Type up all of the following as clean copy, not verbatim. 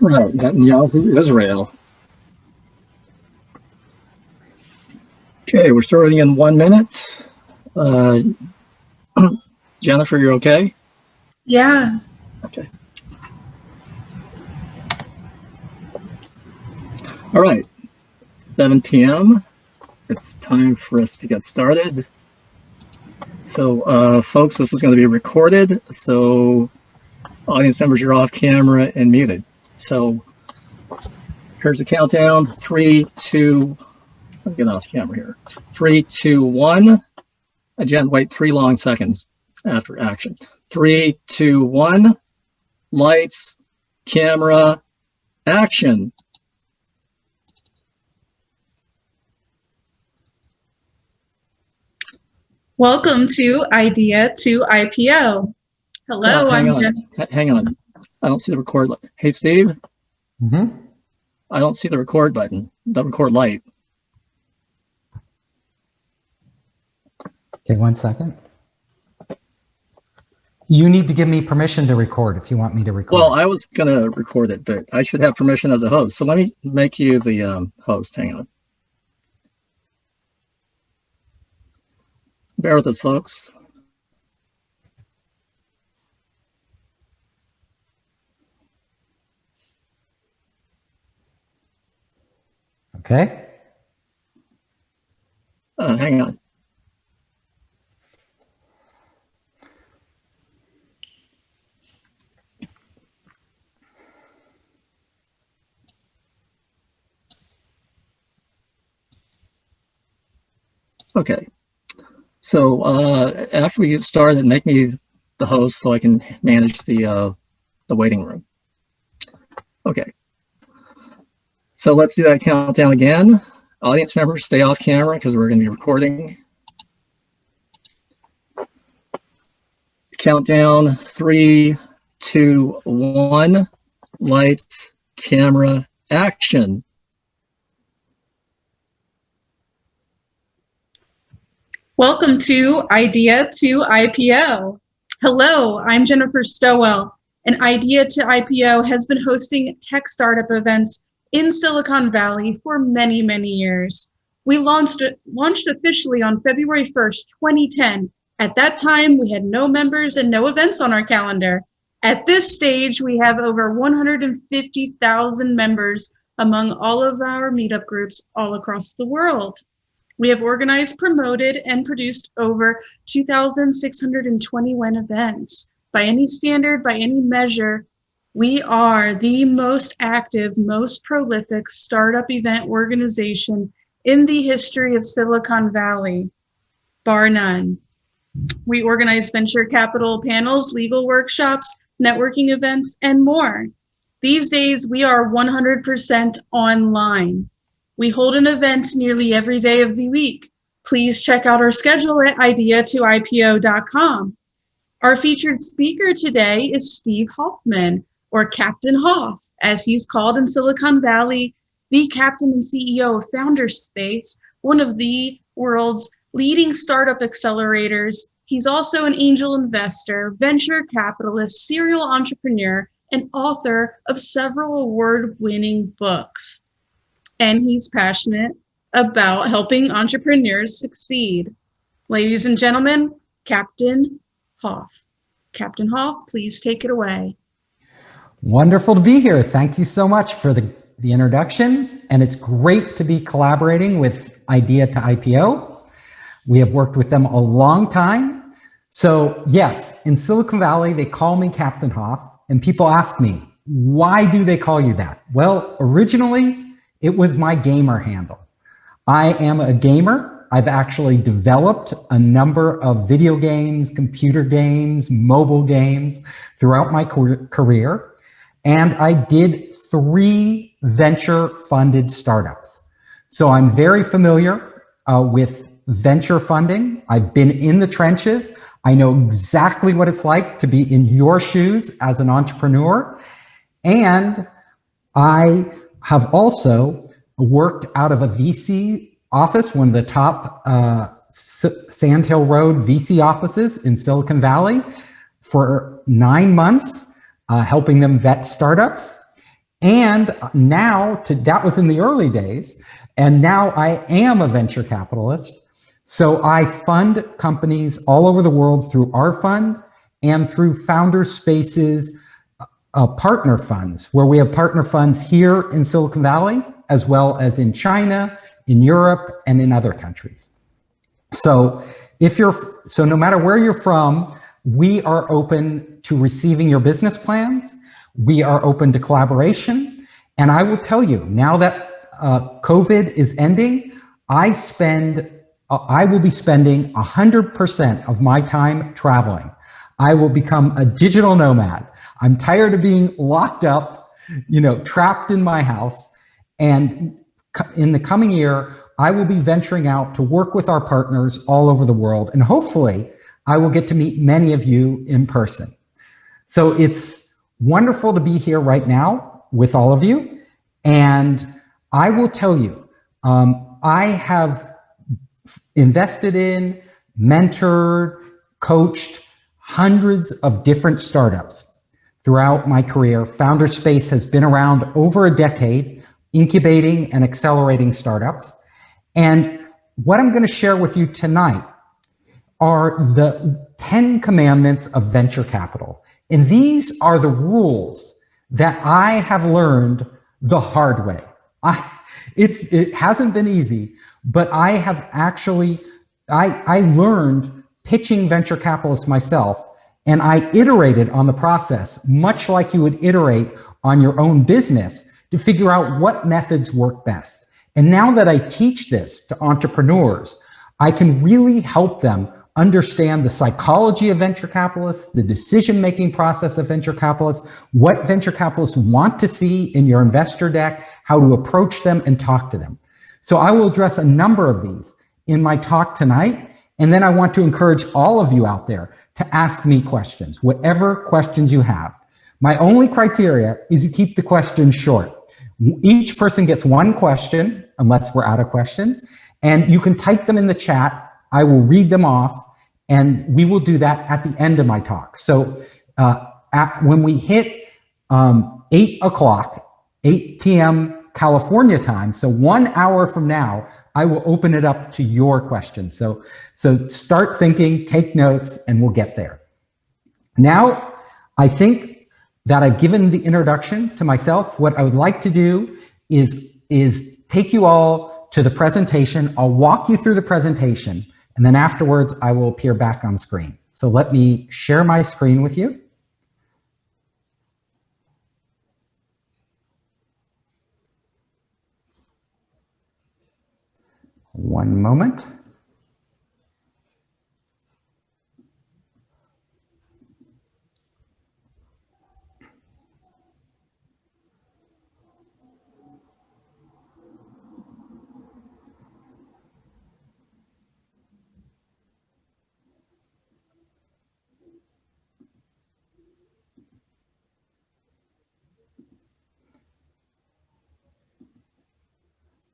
Right, Netanyahu, Israel. Okay, we're starting in 1 minute. Jennifer, you're okay? Yeah. Okay. All right, 7 p.m. It's time for us to get started. So, folks, this is going to be recorded. So, audience members, you're off camera and muted. So, here's the countdown. 3, 2. I'm getting off camera here. 3, 2, 1. Jen, wait 3 long seconds after action. 3, 2, 1. Lights, camera, action. Welcome to Idea to IPO. Hello, Hang on. I don't see the record. Hey, Steve. I don't see the record button. The record light. Okay, 1 second. You need to give me permission to record if you want me to record. Well, I was going to record it, but I should have permission as a host. So let me make you the host. Hang on. Bear with us, folks. Okay. Hang on. Okay. So after we get started, make me the host so I can manage the waiting room. Okay. So let's do that countdown again. Audience members, stay off camera because we're going to be recording. Countdown, 3, 2, 1. Lights, camera, action. Welcome to Idea to IPO. Hello, I'm Jennifer Stowell, and Idea to IPO has been hosting tech startup events in Silicon Valley for many, many years. We launched officially on February 1st, 2010. At that time, we had no members and no events on our calendar. At this stage, we have over 150,000 members among all of our meetup groups all across the world. We have organized, promoted, and produced over 2,621 events. By any standard, by any measure, we are the most active, most prolific startup event organization in the history of Silicon Valley, bar none. We organize venture capital panels, legal workshops, networking events, and more. These days, we are 100% online. We hold an event nearly every day of the week. Please check out our schedule at idea2ipo.com. Our featured speaker today is Steve Hoffman, or Captain Hoff, as he's called in Silicon Valley, the captain and CEO of Founderspace, one of the world's leading startup accelerators. He's also an angel investor, venture capitalist, serial entrepreneur, and author of several award-winning books. And he's passionate about helping entrepreneurs succeed. Ladies and gentlemen, Captain Hoff. Captain Hoff, please take it away. Wonderful to be here. Thank you so much for the introduction. And it's great to be collaborating with Idea to IPO. We have worked with them a long time. So yes, in Silicon Valley, they call me Captain Hoff, and people ask me, why do they call you that? Well, originally, it was my gamer handle. I am a gamer. I've actually developed a number of video games, computer games, mobile games throughout my career. And I did 3 venture-funded startups. So I'm very familiar with venture funding. I've been in the trenches. I know exactly what it's like to be in your shoes as an entrepreneur. And I have also worked out of a VC office, one of the top Sand Hill Road VC offices in Silicon Valley for 9 months, helping them vet startups. And now, that was in the early days, and now I am a venture capitalist. So I fund companies all over the world through our fund and through Founder Space's partner funds, where we have partner funds here in Silicon Valley, as well as in China, in Europe, and in other countries. So no matter where you're from, we are open to receiving your business plans. We are open to collaboration. And I will tell you, now that COVID is ending, I will be spending 100% of my time traveling. I will become a digital nomad. I'm tired of being locked up, trapped in my house. And in the coming year, I will be venturing out to work with our partners all over the world. And hopefully, I will get to meet many of you in person. So it's wonderful to be here right now with all of you. And I will tell you, I have invested in, mentored, coached hundreds of different startups throughout my career. Founder Space has been around over a decade, incubating and accelerating startups. And what I'm going to share with you tonight are the 10 commandments of venture capital. And these are the rules that I have learned the hard way. It hasn't been easy, but I have actually, I learned pitching venture capitalists myself, and I iterated on the process, much like you would iterate on your own business to figure out what methods work best. And now that I teach this to entrepreneurs, I can really help them understand the psychology of venture capitalists, the decision-making process of venture capitalists, what venture capitalists want to see in your investor deck, how to approach them and talk to them. So I will address a number of these in my talk tonight. And then I want to encourage all of you out there to ask me questions, whatever questions you have. My only criteria is you keep the questions short. Each person gets one question, unless we're out of questions, and you can type them in the chat. I will read them off, and we will do that at the end of my talk. So when we hit 8 o'clock, 8 p.m. California time, so 1 hour from now, I will open it up to your questions. So start thinking, take notes, and we'll get there. Now, I think that I've given the introduction to myself. What I would like to do is take you all to the presentation. I'll walk you through the presentation, and then afterwards I will appear back on screen. So let me share my screen with you. One moment.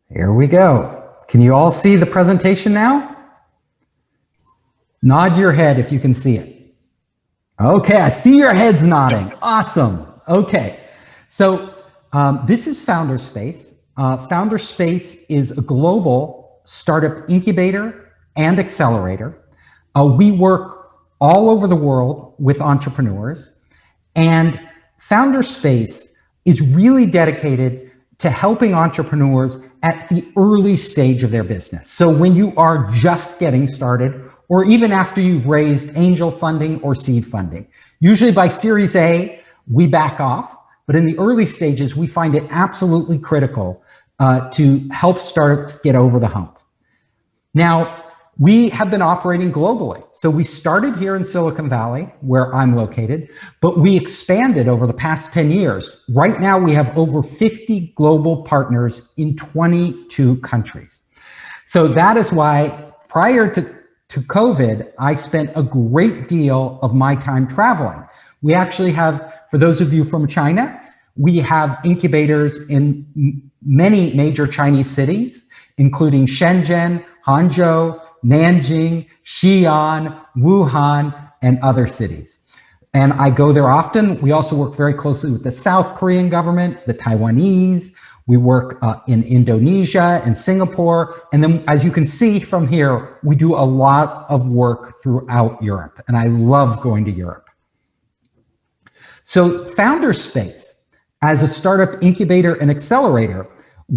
Here we go. Can you all see the presentation now? Nod your head if you can see it. Okay, I see your heads nodding. Awesome. Okay, so this is Founder Space. Founder Space is a global startup incubator and accelerator. We work all over the world with entrepreneurs, and Founder Space is really dedicated to helping entrepreneurs at the early stage of their business. So when you are just getting started, or even after you've raised angel funding or seed funding. Usually by Series A, we back off, but in the early stages, we find it absolutely critical to help startups get over the hump. Now, we have been operating globally. So we started here in Silicon Valley, where I'm located, but we expanded over the past 10 years. Right now, we have over 50 global partners in 22 countries. So that is why prior to COVID, I spent a great deal of my time traveling. We actually have, for those of you from China, we have incubators in many major Chinese cities, including Shenzhen, Hangzhou, Nanjing, Xi'an, Wuhan, and other cities. and I go there often. We also work very closely with the South Korean government, the Taiwanese. We work in Indonesia and Singapore. And then, as you can see from here, we do a lot of work throughout Europe. And I love going to Europe. So Founderspace, as a startup incubator and accelerator,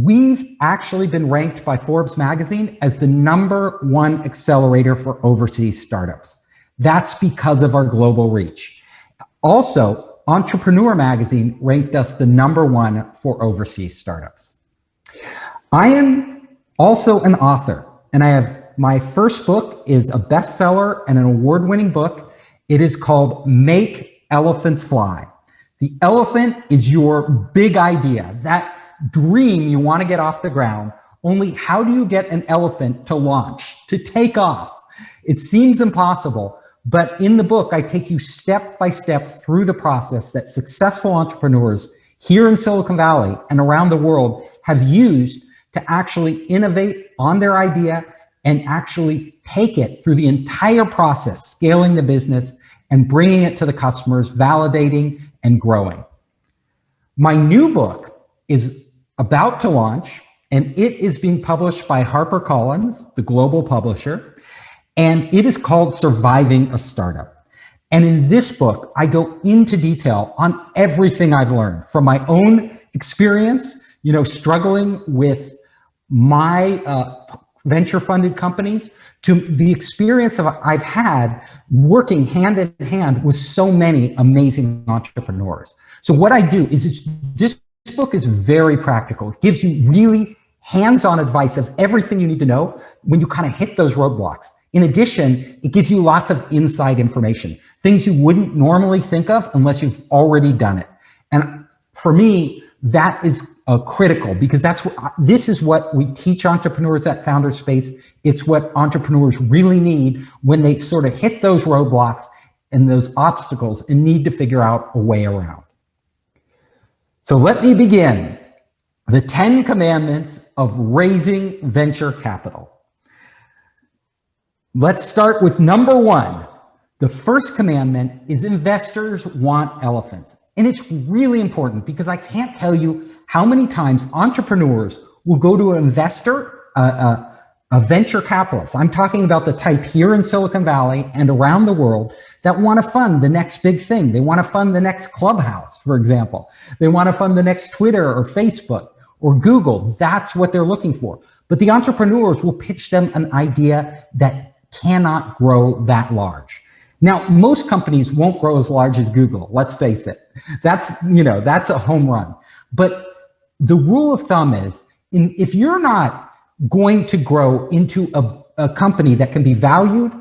we've actually been ranked by Forbes magazine as the #1 accelerator for overseas startups. That's because of our global reach. Also, Entrepreneur magazine ranked us the #1 for overseas startups. I am also an author, and my first book is a bestseller and an award-winning book. It is called Make Elephants Fly. The elephant is your big idea, that dream you want to get off the ground. Only how do you get an elephant to launch, to take off? It seems impossible. But in the book, I take you step by step through the process that successful entrepreneurs here in Silicon Valley and around the world have used to actually innovate on their idea and actually take it through the entire process, scaling the business and bringing it to the customers, validating and growing. My new book is about to launch, and it is being published by HarperCollins, the global publisher. And it is called Surviving a Startup. And in this book, I go into detail on everything I've learned from my own experience, struggling with my venture funded companies, to the experience I've had working hand in hand with so many amazing entrepreneurs. So what I do is this book is very practical. It gives you really hands-on advice of everything you need to know when you kind of hit those roadblocks. In addition, it gives you lots of inside information, things you wouldn't normally think of unless you've already done it. And for me, that is critical, because this is what we teach entrepreneurs at Founderspace. It's what entrepreneurs really need when they sort of hit those roadblocks and those obstacles and need to figure out a way around. So let me begin. The 10 commandments of raising venture capital. Let's start with #1. The first commandment is investors want elephants. And it's really important because I can't tell you how many times entrepreneurs will go to an investor, a venture capitalist. I'm talking about the type here in Silicon Valley and around the world that want to fund the next big thing. They want to fund the next Clubhouse, for example. They want to fund the next Twitter or Facebook or Google. That's what they're looking for. But the entrepreneurs will pitch them an idea that cannot grow that large. Now, most companies won't grow as large as Google, let's face it. That's a home run. But the rule of thumb is, if you're not going to grow into a company that can be valued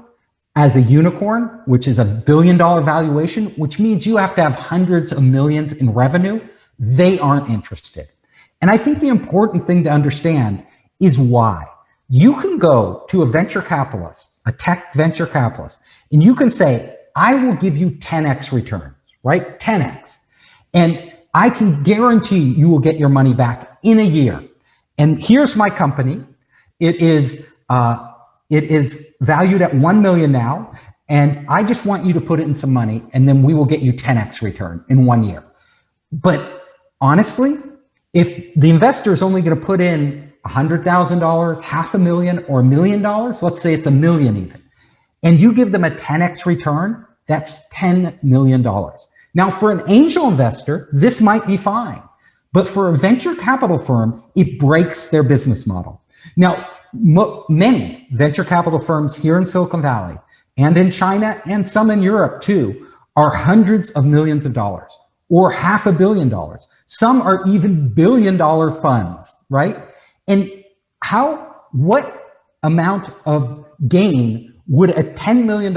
as a unicorn, which is $1 billion valuation, which means you have to have hundreds of millions in revenue, they aren't interested. And I think the important thing to understand is why. You can go to a venture capitalist, a tech venture capitalist, and you can say, I will give you 10x returns, right? 10x. And I can guarantee you will get your money back in a year. And here's my company. It is valued at 1 million now. And I just want you to put it in some money, and then we will get you 10x return in 1 year. But honestly, if the investor is only going to put in $100,000, $500,000, or $1 million, let's say it's $1 million even, and you give them a 10x return, that's $10 million. Now, for an angel investor, this might be fine. But for a venture capital firm, it breaks their business model. Now, many venture capital firms here in Silicon Valley and in China and some in Europe too are hundreds of millions of dollars or $500 million. Some are even billion-dollar funds, right? And what amount of gain would a $10 million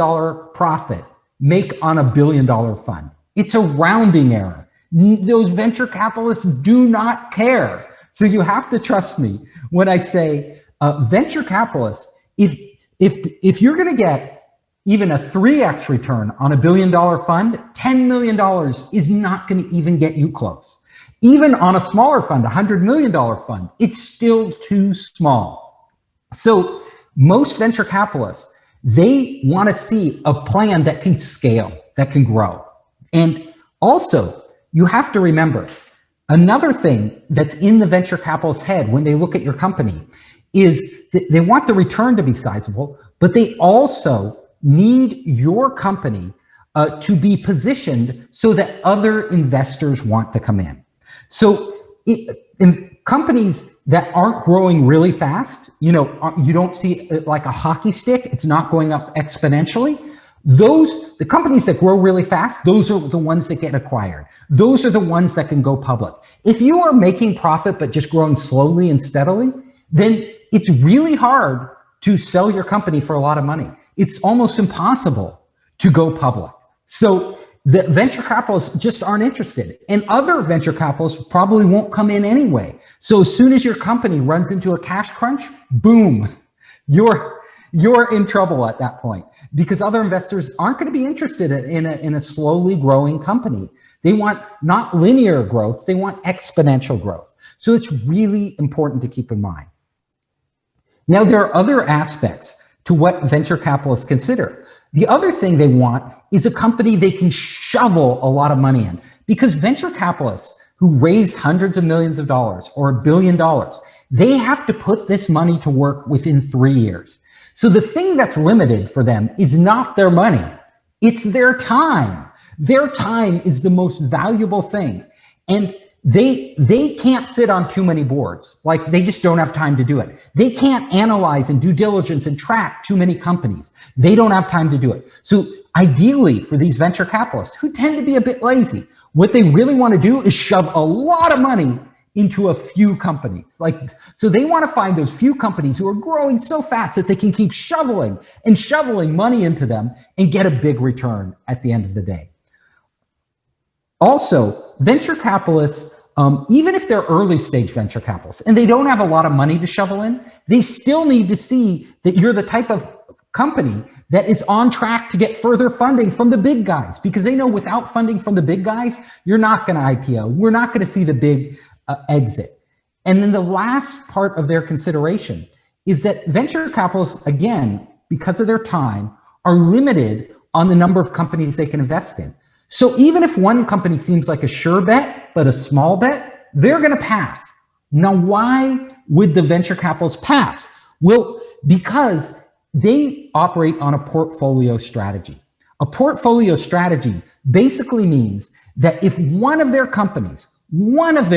profit make on a $1 billion fund? It's a rounding error. Those venture capitalists do not care. So you have to trust me when I say venture capitalists, if you're going to get even a 3x return on a $1 billion fund, $10 million is not going to even get you close. Even on a smaller fund, $100 million fund, it's still too small. So most venture capitalists, they want to see a plan that can scale, that can grow. And also, you have to remember, another thing that's in the venture capitalist's head when they look at your company is that they want the return to be sizable, but they also need your company to be positioned so that other investors want to come in. So in companies that aren't growing really fast, you don't see it like a hockey stick, it's not going up exponentially. The companies that grow really fast, those are the ones that get acquired. Those are the ones that can go public. If you are making profit but just growing slowly and steadily, then it's really hard to sell your company for a lot of money. It's almost impossible to go public. So the venture capitalists just aren't interested, and other venture capitalists probably won't come in anyway. So as soon as your company runs into a cash crunch, boom, you're in trouble at that point, because other investors aren't going to be interested in a slowly growing company. They want not linear growth, they want exponential growth. So it's really important to keep in mind. Now, there are other aspects to what venture capitalists consider. The other thing they want is a company they can shovel a lot of money in, because venture capitalists who raise hundreds of millions of dollars or $1 billion, they have to put this money to work within 3 years. So the thing that's limited for them is not their money, it's their time. Their time is the most valuable thing. And they can't sit on too many boards. Like, they just don't have time to do it. They can't analyze and due diligence and track too many companies. They don't have time to do it. So ideally, for these venture capitalists who tend to be a bit lazy, what they really want to do is shove a lot of money into a few companies. So they want to find those few companies who are growing so fast that they can keep shoveling and shoveling money into them and get a big return at the end of the day. Also, venture capitalists, even if they're early stage venture capitalists and they don't have a lot of money to shovel in, they still need to see that you're the type of company that is on track to get further funding from the big guys, because they know without funding from the big guys, you're not going to IPO. We're not going to see the big exit. And then the last part of their consideration is that venture capitalists, again, because of their time, are limited on the number of companies they can invest in. So even if one company seems like a sure bet, but a small bet, they're going to pass. Now, why would the venture capitalists pass? Well, because they operate on a portfolio strategy. A portfolio strategy basically means that if one of their companies becomes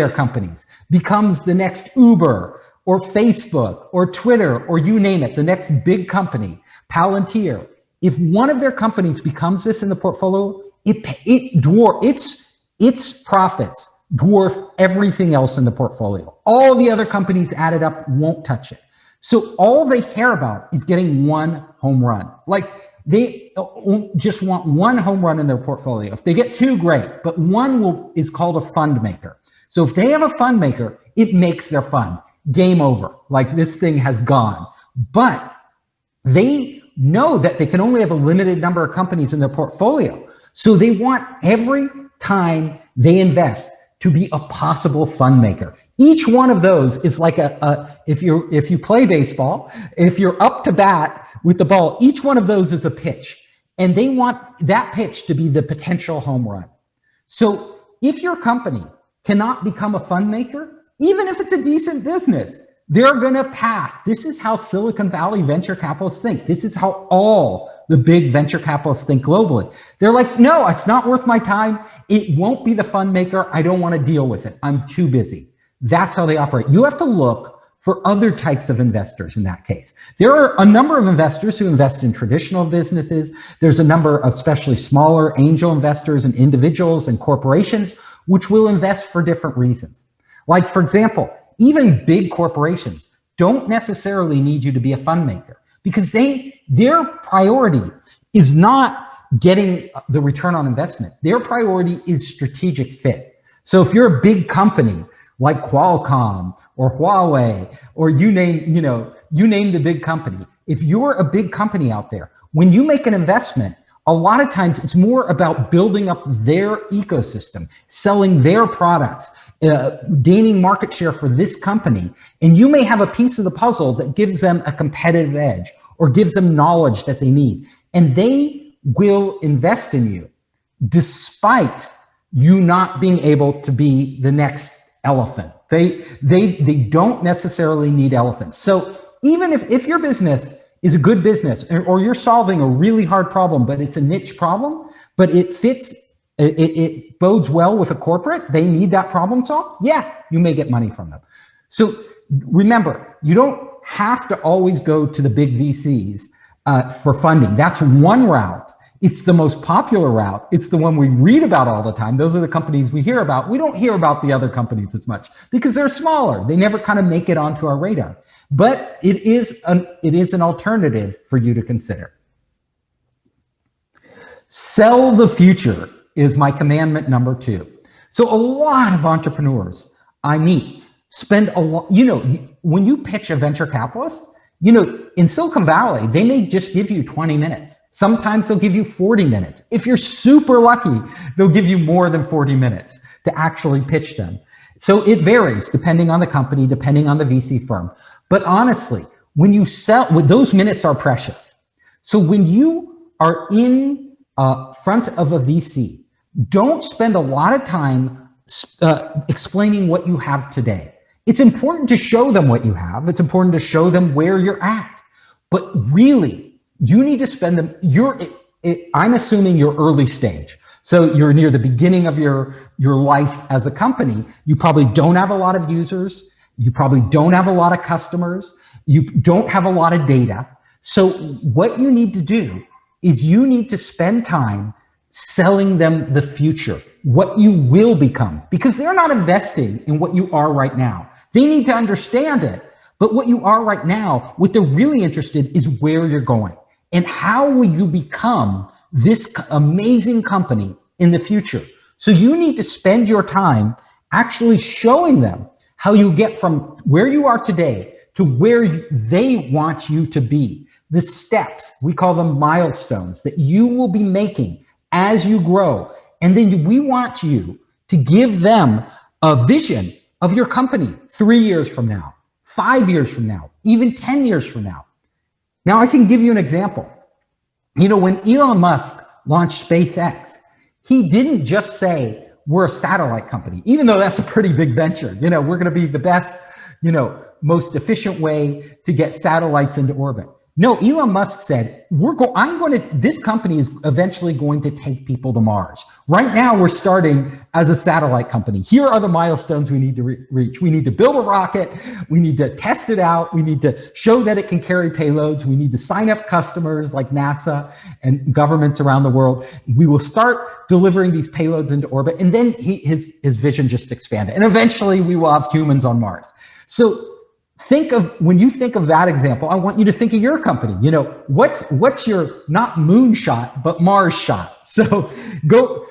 the next Uber or Facebook or Twitter or you name it, the next big company, Palantir, if one of their companies becomes this in the portfolio, its profits dwarf everything else in the portfolio. All the other companies added up won't touch it. So all they care about is getting one home run. Like, they just want one home run in their portfolio. If they get two, great, but one is called a fund maker. So if they have a fund maker, it makes their fund. Game over. Like, this thing has gone. But they know that they can only have a limited number of companies in their portfolio. So they want every time they invest to be a possible fund maker. Each one of those is like if you play baseball, if you're up to bat with the ball, each one of those is a pitch. And they want that pitch to be the potential home run. So if your company cannot become a fund maker, even if it's a decent business, they're going to pass. This is how Silicon Valley venture capitalists think. This is how all the big venture capitalists think globally. They're like, no, it's not worth my time. It won't be the fund maker. I don't want to deal with it. I'm too busy. That's how they operate. You have to look for other types of investors in that case. There are a number of investors who invest in traditional businesses. There's a number of especially smaller angel investors and individuals and corporations which will invest for different reasons. Like, for example, even big corporations don't necessarily need you to be a fund maker, because their priority is not getting the return on investment. Their priority is strategic fit. So if you're a big company like Qualcomm or Huawei, or you name the big company, if you're a big company out there, when you make an investment, a lot of times it's more about building up their ecosystem, selling their products, gaining market share for this company. And you may have a piece of the puzzle that gives them a competitive edge or gives them knowledge that they need. And they will invest in you despite you not being able to be the next elephant. They don't necessarily need elephants. So even if your business is a good business, or you're solving a really hard problem, but it's a niche problem, but it fits, it bodes well with a corporate, they need that problem solved, yeah, you may get money from them. So remember, you don't have to always go to the big VCs for funding. That's one route. It's the most popular route. It's the one we read about all the time. Those are the companies we hear about. We don't hear about the other companies as much because they're smaller. They never kind of make it onto our radar. But it is an alternative for you to consider. Sell the future is my commandment number 2. So a lot of entrepreneurs I meet spend a lot, when you pitch a venture capitalist, in Silicon Valley, they may just give you 20 minutes. Sometimes they'll give you 40 minutes. If you're super lucky, they'll give you more than 40 minutes to actually pitch them. So it varies depending on the company, depending on the VC firm. But honestly, when you sell, those minutes are precious. So when you are in front of a VC, don't spend a lot of time explaining what you have today. It's important to show them what you have. It's important to show them where you're at. But really, you need to spend them, I'm assuming you're early stage. So you're near the beginning of your life as a company. You probably don't have a lot of users. You probably don't have a lot of customers. You don't have a lot of data. So what you need to do is you need to spend time selling them the future, what you will become, because they're not investing in what you are right now. They need to understand it. But what you are right now, what they're really interested in is where you're going and how will you become this amazing company in the future. So you need to spend your time actually showing them how you get from where you are today to where they want you to be. The steps, we call them milestones, that you will be making as you grow. And then we want you to give them a vision of your company 3 years from now, 5 years from now, even 10 years from now. Now, I can give you an example. When Elon Musk launched SpaceX, he didn't just say, we're a satellite company, even though that's a pretty big venture. We're going to be the best, most efficient way to get satellites into orbit. No, Elon Musk said, this company is eventually going to take people to Mars. Right now, we're starting as a satellite company. Here are the milestones we need to reach. We need to build a rocket. We need to test it out. We need to show that it can carry payloads. We need to sign up customers like NASA and governments around the world. We will start delivering these payloads into orbit. And then his vision just expanded. And eventually, we will have humans on Mars. So when you think of that example, I want you to think of your company. What's your not moon shot, but Mars shot? So go,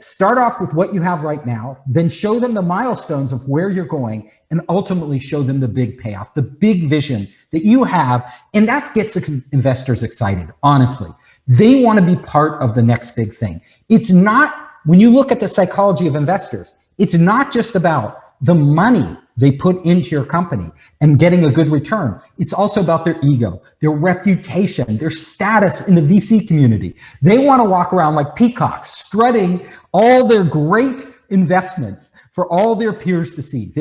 start off with what you have right now, then show them the milestones of where you're going, and ultimately show them the big payoff, the big vision that you have. And that gets investors excited, honestly. They want to be part of the next big thing. It's not, when you look at the psychology of investors, it's not just about the money they put into your company and getting a good return. It's also about their ego, their reputation, their status in the VC community. They want to walk around like peacocks, strutting all their great investments for all their peers to see.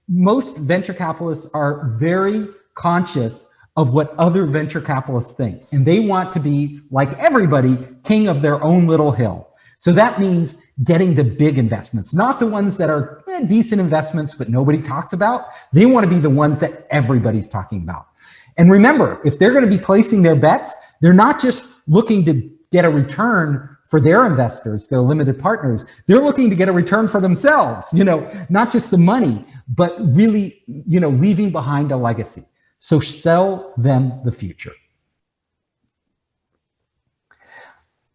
Most venture capitalists are very conscious of what other venture capitalists think. And they want to be, like everybody, king of their own little hill. So that means getting the big investments, not the ones that are decent investments, but nobody talks about. They want to be the ones that everybody's talking about. And remember, if they're going to be placing their bets, they're not just looking to get a return for their investors, their limited partners. They're looking to get a return for themselves, not just the money, but really, leaving behind a legacy. So sell them the future.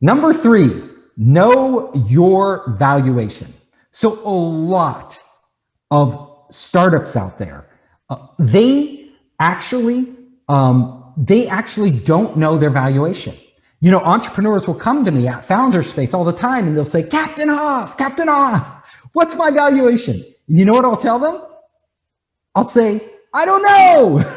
Number 3, know your valuation. So a lot of startups out there, they actually don't know their valuation. Entrepreneurs will come to me at Founderspace all the time and they'll say, Captain Hoff, what's my valuation? And you know what I'll tell them? I'll say, I don't know.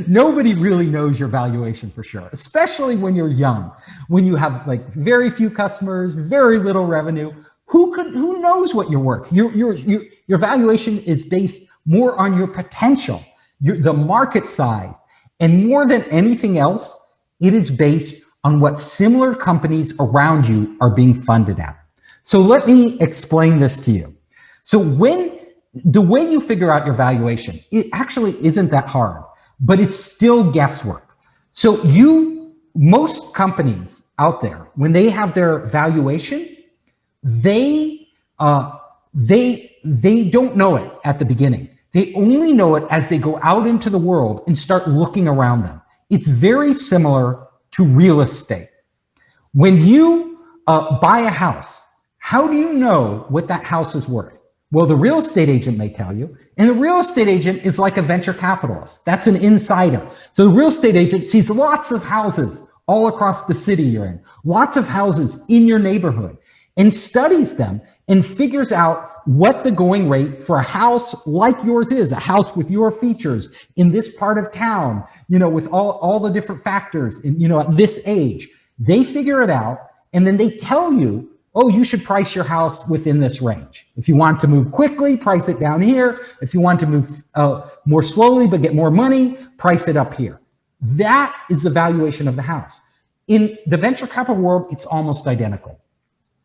Nobody really knows your valuation for sure, especially when you're young, when you have like very few customers, very little revenue. Who knows what you're worth? Your valuation is based more on your potential, the market size, and more than anything else, it is based on what similar companies around you are being funded at. So let me explain this to you. So the way you figure out your valuation, it actually isn't that hard, but it's still guesswork. So most companies out there, when they have their valuation, they don't know it at the beginning. They only know it as they go out into the world and start looking around them. It's very similar to real estate. When you buy a house, how do you know what that house is worth? Well, the real estate agent may tell you, and the real estate agent is like a venture capitalist. That's an insider. So the real estate agent sees lots of houses all across the city you're in, lots of houses in your neighborhood, and studies them and figures out what the going rate for a house like yours is, a house with your features in this part of town, with all the different factors, and, at this age. They figure it out, and then they tell you, oh, you should price your house within this range. If you want to move quickly, price it down here. If you want to move more slowly but get more money, price it up here. That is the valuation of the house. In the venture capital world, it's almost identical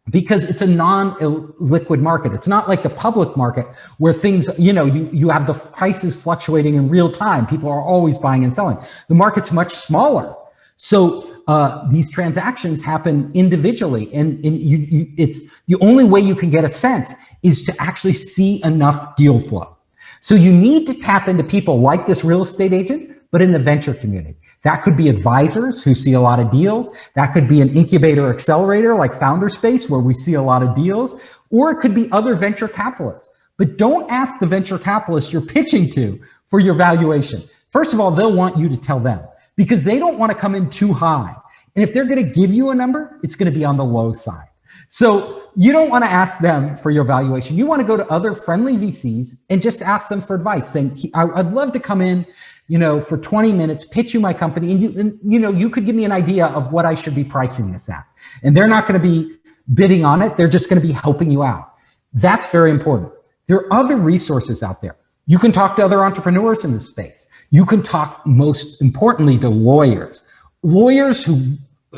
because it's a non-liquid market. It's not like the public market where things, you have the prices fluctuating in real time. People are always buying and selling. The market's much smaller. So these transactions happen individually, and it's the only way you can get a sense is to actually see enough deal flow. So you need to tap into people like this real estate agent, but in the venture community. That could be advisors who see a lot of deals. That could be an incubator accelerator like Founderspace, where we see a lot of deals, or it could be other venture capitalists. But don't ask the venture capitalist you're pitching to for your valuation. First of all, they'll want you to tell them, because they don't want to come in too high. And if they're going to give you a number, it's going to be on the low side. So you don't want to ask them for your valuation. You want to go to other friendly VCs and just ask them for advice, saying, I'd love to come in, for 20 minutes, pitch you my company, and you could give me an idea of what I should be pricing this at. And they're not going to be bidding on it. They're just going to be helping you out. That's very important. There are other resources out there. You can talk to other entrepreneurs in this space. You can talk, most importantly, to lawyers who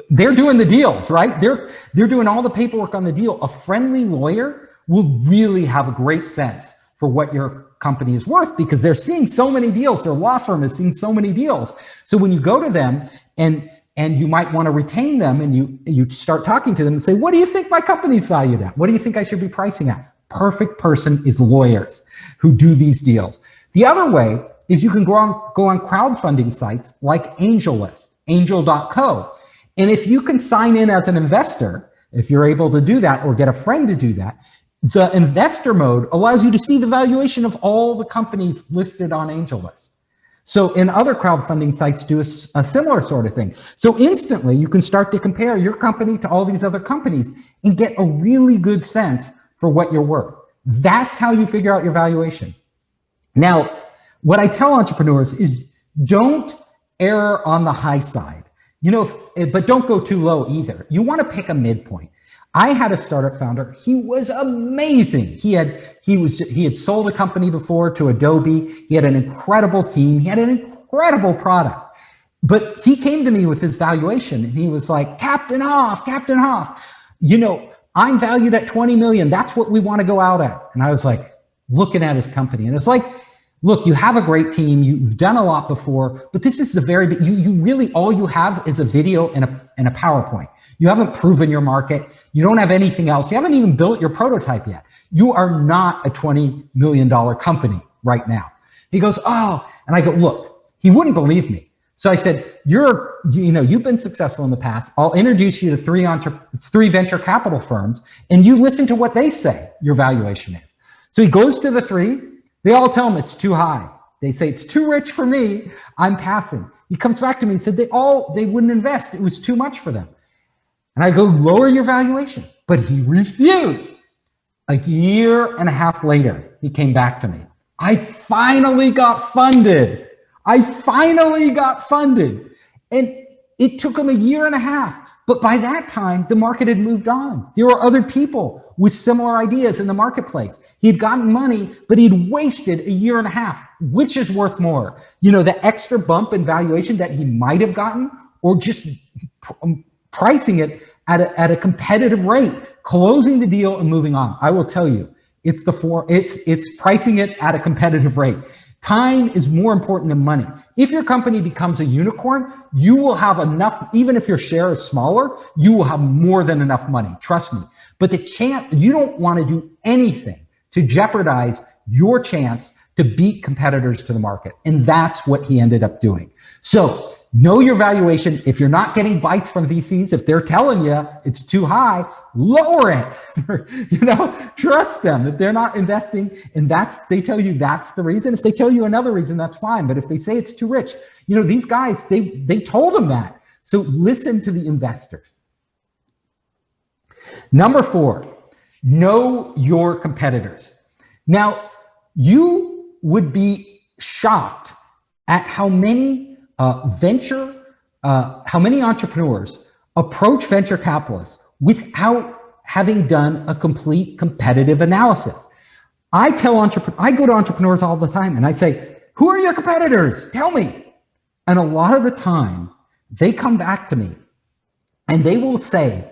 they're doing the deals, right? They're doing all the paperwork on the deal. A friendly lawyer will really have a great sense for what your company is worth, because they're seeing so many deals. Their law firm is seeing so many deals. So when you go to them and you might want to retain them, and you start talking to them and say, what do you think my company's valued at? What do you think I should be pricing at? Perfect person is lawyers who do these deals. The other way is you can go on crowdfunding sites like AngelList, angel.co. And if you can sign in as an investor, if you're able to do that or get a friend to do that, the investor mode allows you to see the valuation of all the companies listed on AngelList. So in other crowdfunding sites do a similar sort of thing. So instantly you can start to compare your company to all these other companies and get a really good sense for what you're worth. That's how you figure out your valuation. Now, what I tell entrepreneurs is don't err on the high side, but don't go too low either. You want to pick a midpoint. I had a startup founder. He was amazing. He had sold a company before to Adobe. He had an incredible team. He had an incredible product. But he came to me with his valuation, and he was like, Captain Hoff, I'm valued at 20 million. That's what we want to go out at. And I was like, looking at his company, and it's like, look, you have a great team. You've done a lot before, but this is the very, you really, all you have is a video and a PowerPoint. You haven't proven your market. You don't have anything else. You haven't even built your prototype yet. You are not a $20 million company right now. He goes, oh, and I go, look, he wouldn't believe me. So I said, you've been successful in the past. I'll introduce you to three venture capital firms, and you listen to what they say your valuation is. So he goes to the three. They all tell him it's too high. They say, it's too rich for me. I'm passing. He comes back to me and said they wouldn't invest. It was too much for them. And I go, lower your valuation. But he refused. A year and a half later, he came back to me. I finally got funded. I finally got funded. And it took him a year and a half. But by that time, the market had moved on. There were other people with similar ideas in the marketplace. He'd gotten money, but he'd wasted a year and a half. Which is worth more? You know, the extra bump in valuation that he might have gotten, or just pricing it at a competitive rate, closing the deal and moving on. I will tell you, it's pricing it at a competitive rate. Time is more important than money. If your company becomes a unicorn, you will have enough, even if your share is smaller, you will have more than enough money, trust me. But you don't want to do anything to jeopardize your chance to beat competitors to the market. And that's what he ended up doing. So know your valuation. If you're not getting bites from VCs, if they're telling you it's too high, lower it. You know, trust them. If they're not investing and they tell you that's the reason. If they tell you another reason, that's fine. But if they say it's too rich, you know, these guys, they told them that. So listen to the investors. Number 4, know your competitors. Now, you would be shocked at how many how many entrepreneurs approach venture capitalists without having done a complete competitive analysis. I go to entrepreneurs all the time and I say, who are your competitors? Tell me. And a lot of the time they come back to me and they will say,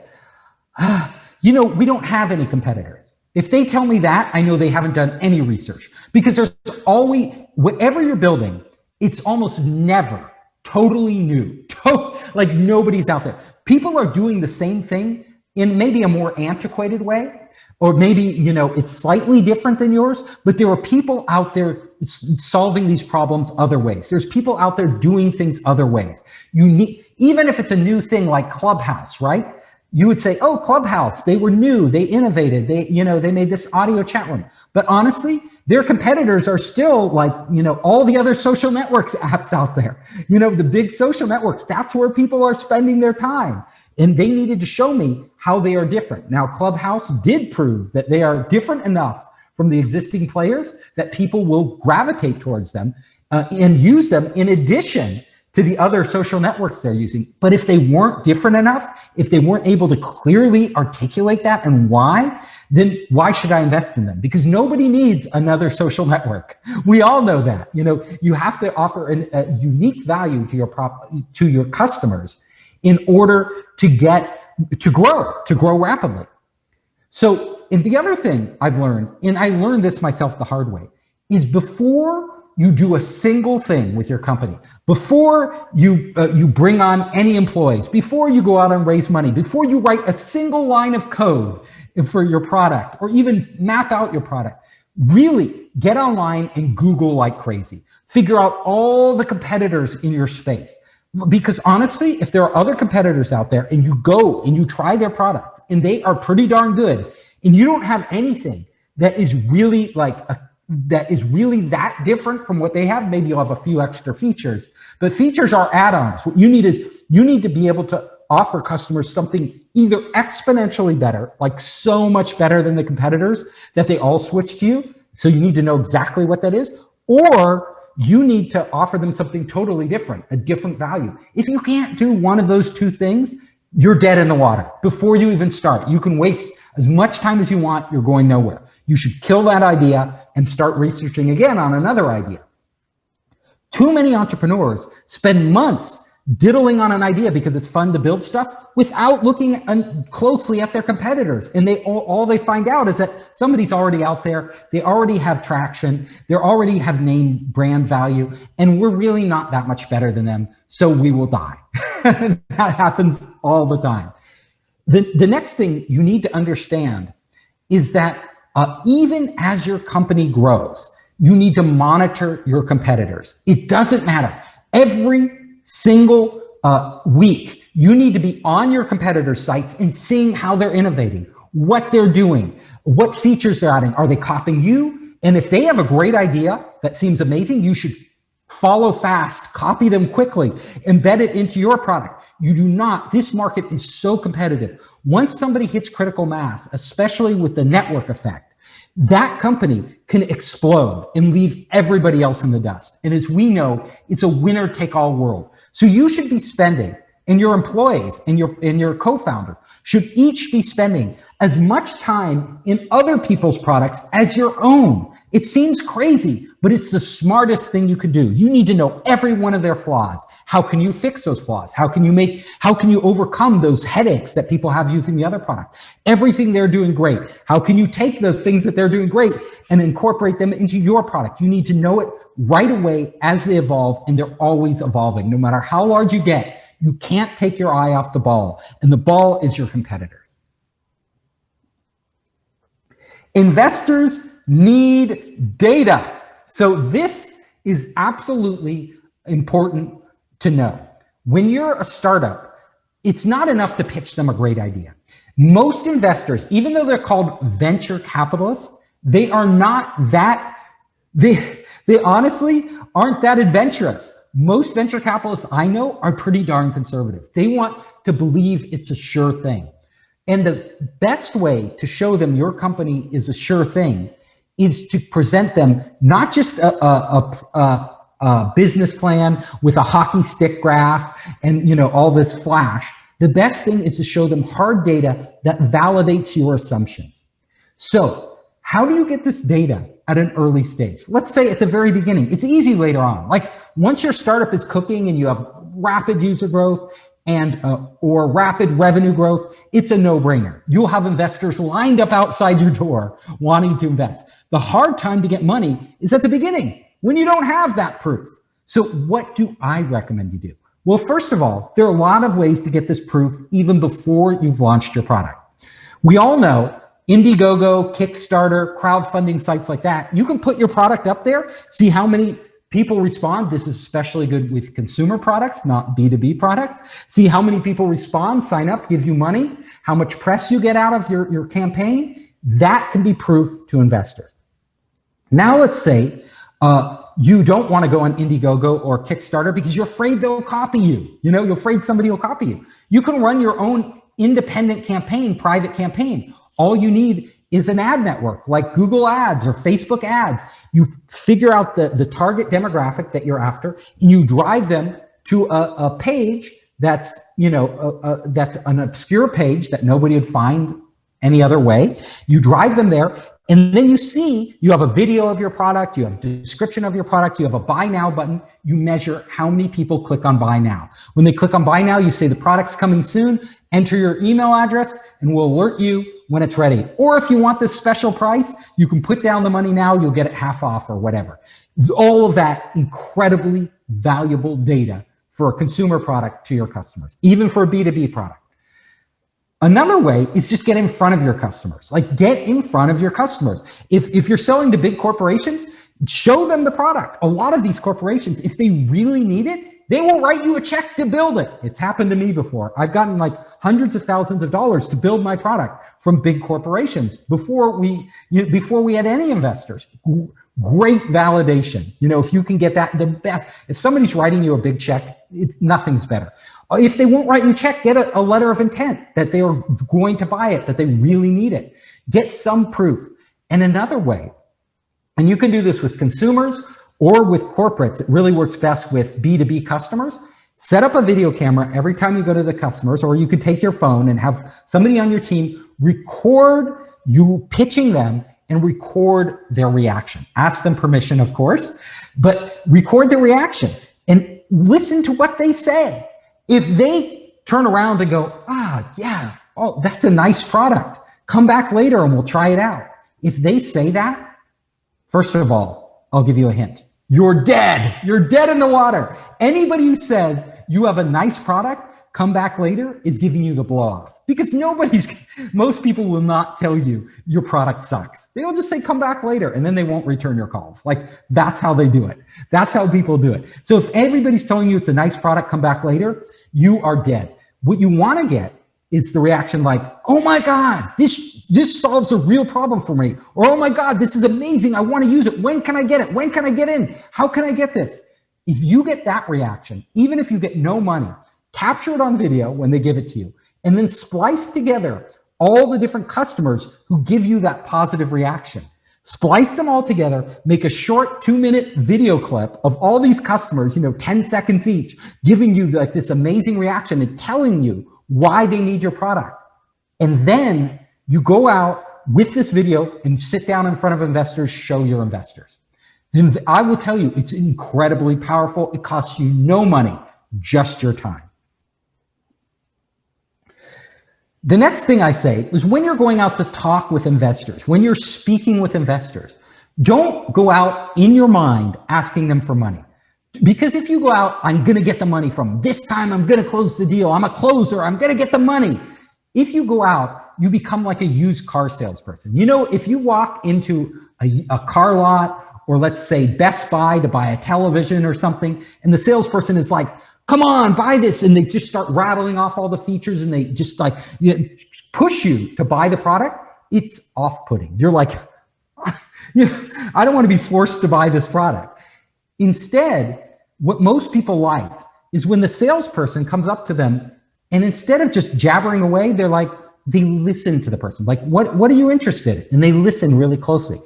you know, we don't have any competitors. If they tell me that, I know they haven't done any research, because there's always, whatever you're building, it's almost never totally new. Like nobody's out there. People are doing the same thing in maybe a more antiquated way, or maybe, you know, it's slightly different than yours, but there are people out there solving these problems other ways. There's people out there doing things other ways. Even if it's a new thing like Clubhouse, right? You would say, oh, Clubhouse, they were new, they innovated, they made this audio chat room. But honestly, their competitors are still like, you know, all the other social networks apps out there. You know, the big social networks, that's where people are spending their time. And they needed to show me how they are different. Now, Clubhouse did prove that they are different enough from the existing players that people will gravitate towards them and use them in addition to the other social networks they're using. But if they weren't different enough, if they weren't able to clearly articulate that and why, then why should I invest in them? Because nobody needs another social network. We all know that. You know, you have to offer a unique value to your customers in order to grow rapidly. So, and the other thing I've learned, and I learned this myself the hard way, is before you do a single thing with your company, before you bring on any employees, before you go out and raise money, before you write a single line of code for your product or even map out your product, really get online and Google like crazy. Figure out all the competitors in your space. Because honestly, if there are other competitors out there and you go and you try their products and they are pretty darn good and you don't have anything that is really that different from what they have, maybe you'll have a few extra features, but features are add-ons. What you need to be able to offer customers something either exponentially better, like so much better than the competitors that they all switch to you. So you need to know exactly what that is, or you need to offer them something totally different, a different value. If you can't do one of those two things, you're dead in the water before you even start. You can waste as much time as you want, you're going nowhere. You should kill that idea and start researching again on another idea. Too many entrepreneurs spend months diddling on an idea because it's fun to build stuff without looking closely at their competitors. And all they find out is that somebody's already out there. They already have traction. They already have name brand value. And we're really not that much better than them. So we will die. That happens all the time. The next thing you need to understand is that even as your company grows, you need to monitor your competitors. It doesn't matter. Every single week, you need to be on your competitors' sites and seeing how they're innovating, what they're doing, what features they're adding. Are they copying you? And if they have a great idea that seems amazing, you should follow fast, copy them quickly, embed it into your product. You do not, this market is so competitive. Once somebody hits critical mass, especially with the network effect, that company can explode and leave everybody else in the dust. And as we know, it's a winner take all world. So you should be spending, and your employees and your co-founder should each be spending as much time in other people's products as your own. It seems crazy, but it's the smartest thing you could do. You need to know every one of their flaws. How can you fix those flaws? How can you overcome those headaches that people have using the other product? Everything they're doing great. How can you take the things that they're doing great and incorporate them into your product? You need to know it right away as they evolve, and they're always evolving. No matter how large you get, you can't take your eye off the ball, and the ball is your competitors. Investors need data. So this is absolutely important to know. When you're a startup, it's not enough to pitch them a great idea. Most investors, even though they're called venture capitalists, they are not that, they honestly aren't that adventurous. Most venture capitalists I know are pretty darn conservative. They want to believe it's a sure thing. And the best way to show them your company is a sure thing is to present them not just a business plan with a hockey stick graph and all this flash. The best thing is to show them hard data that validates your assumptions. So how do you get this data at an early stage? Let's say at the very beginning. It's easy later on. Like once your startup is cooking and you have rapid user growth and or rapid revenue growth, it's a no-brainer. You'll have investors lined up outside your door wanting to invest. The hard time to get money is at the beginning when you don't have that proof. So what do I recommend you do? Well, first of all, there are a lot of ways to get this proof even before you've launched your product. We all know Indiegogo, Kickstarter, crowdfunding sites like that. You can put your product up there, see how many people respond. This is especially good with consumer products, not B2B products. See how many people respond, sign up, give you money, how much press you get out of your campaign. That can be proof to investors. Now let's say you don't want to go on Indiegogo or Kickstarter because you're afraid they'll copy you. You're afraid somebody will copy you. You can run your own independent campaign, private campaign. All you need is an ad network like Google Ads or Facebook Ads. You figure out the target demographic that you're after, and you drive them to a page that's, that's an obscure page that nobody would find any other way. You drive them there, and then you have a video of your product, you have a description of your product, you have a buy now button. You measure how many people click on buy now. When they click on buy now, you say the product's coming soon, enter your email address, and we'll alert you when it's ready. Or if you want this special price, you can put down the money now, you'll get it half off or whatever. All of that incredibly valuable data for a consumer product to your customers, even for a B2B product. Another way is just get in front of your customers. Like get in front of your customers. If you're selling to big corporations, show them the product. A lot of these corporations, if they really need it, they will write you a check to build it. It's happened to me before. I've gotten like hundreds of thousands of dollars to build my product from big corporations before we had any investors. Great validation. If you can get that, the best. If somebody's writing you a big check, nothing's better. If they won't write you a check, get a letter of intent that they are going to buy it, that they really need it. Get some proof. And another way, and you can do this with consumers or with corporates, it really works best with B2B customers. Set up a video camera every time you go to the customers, or you could take your phone and have somebody on your team record you pitching them and record their reaction. Ask them permission, of course, but record their reaction and listen to what they say. If they turn around and go, yeah, oh, that's a nice product, come back later and we'll try it out. If they say that, first of all, I'll give you a hint. You're dead. You're dead in the water. Anybody who says you have a nice product, come back later, is giving you the blow off. Because most people will not tell you your product sucks. They will just say, come back later, and then they won't return your calls. Like, that's how they do it. That's how people do it. So if everybody's telling you it's a nice product, come back later, you are dead. What you want to get is the reaction like, oh my God, this solves a real problem for me. Or, oh my God, this is amazing. I want to use it. When can I get it? When can I get in? How can I get this? If you get that reaction, even if you get no money, capture it on video when they give it to you, and then splice together all the different customers who give you that positive reaction. Splice them all together, make a short 2-minute video clip of all these customers, 10 seconds each, giving you like this amazing reaction and telling you why they need your product. And then you go out with this video and sit down in front of investors, show your investors. Then I will tell you, it's incredibly powerful. It costs you no money, just your time. The next thing I say is when you're going out to talk with investors, when you're speaking with investors, don't go out in your mind asking them for money. Because if you go out, I'm going to get the money from them. This time I'm going to close the deal. I'm a closer. I'm going to get the money. If you go out, you become like a used car salesperson. If you walk into a car lot, or let's say Best Buy to buy a television or something, and the salesperson is like, come on, buy this. And they just start rattling off all the features and they just like push you to buy the product. It's off-putting. You're like, I don't want to be forced to buy this product. Instead, what most people like is when the salesperson comes up to them and instead of just jabbering away, they listen to the person. Like, what are you interested in? And they listen really closely.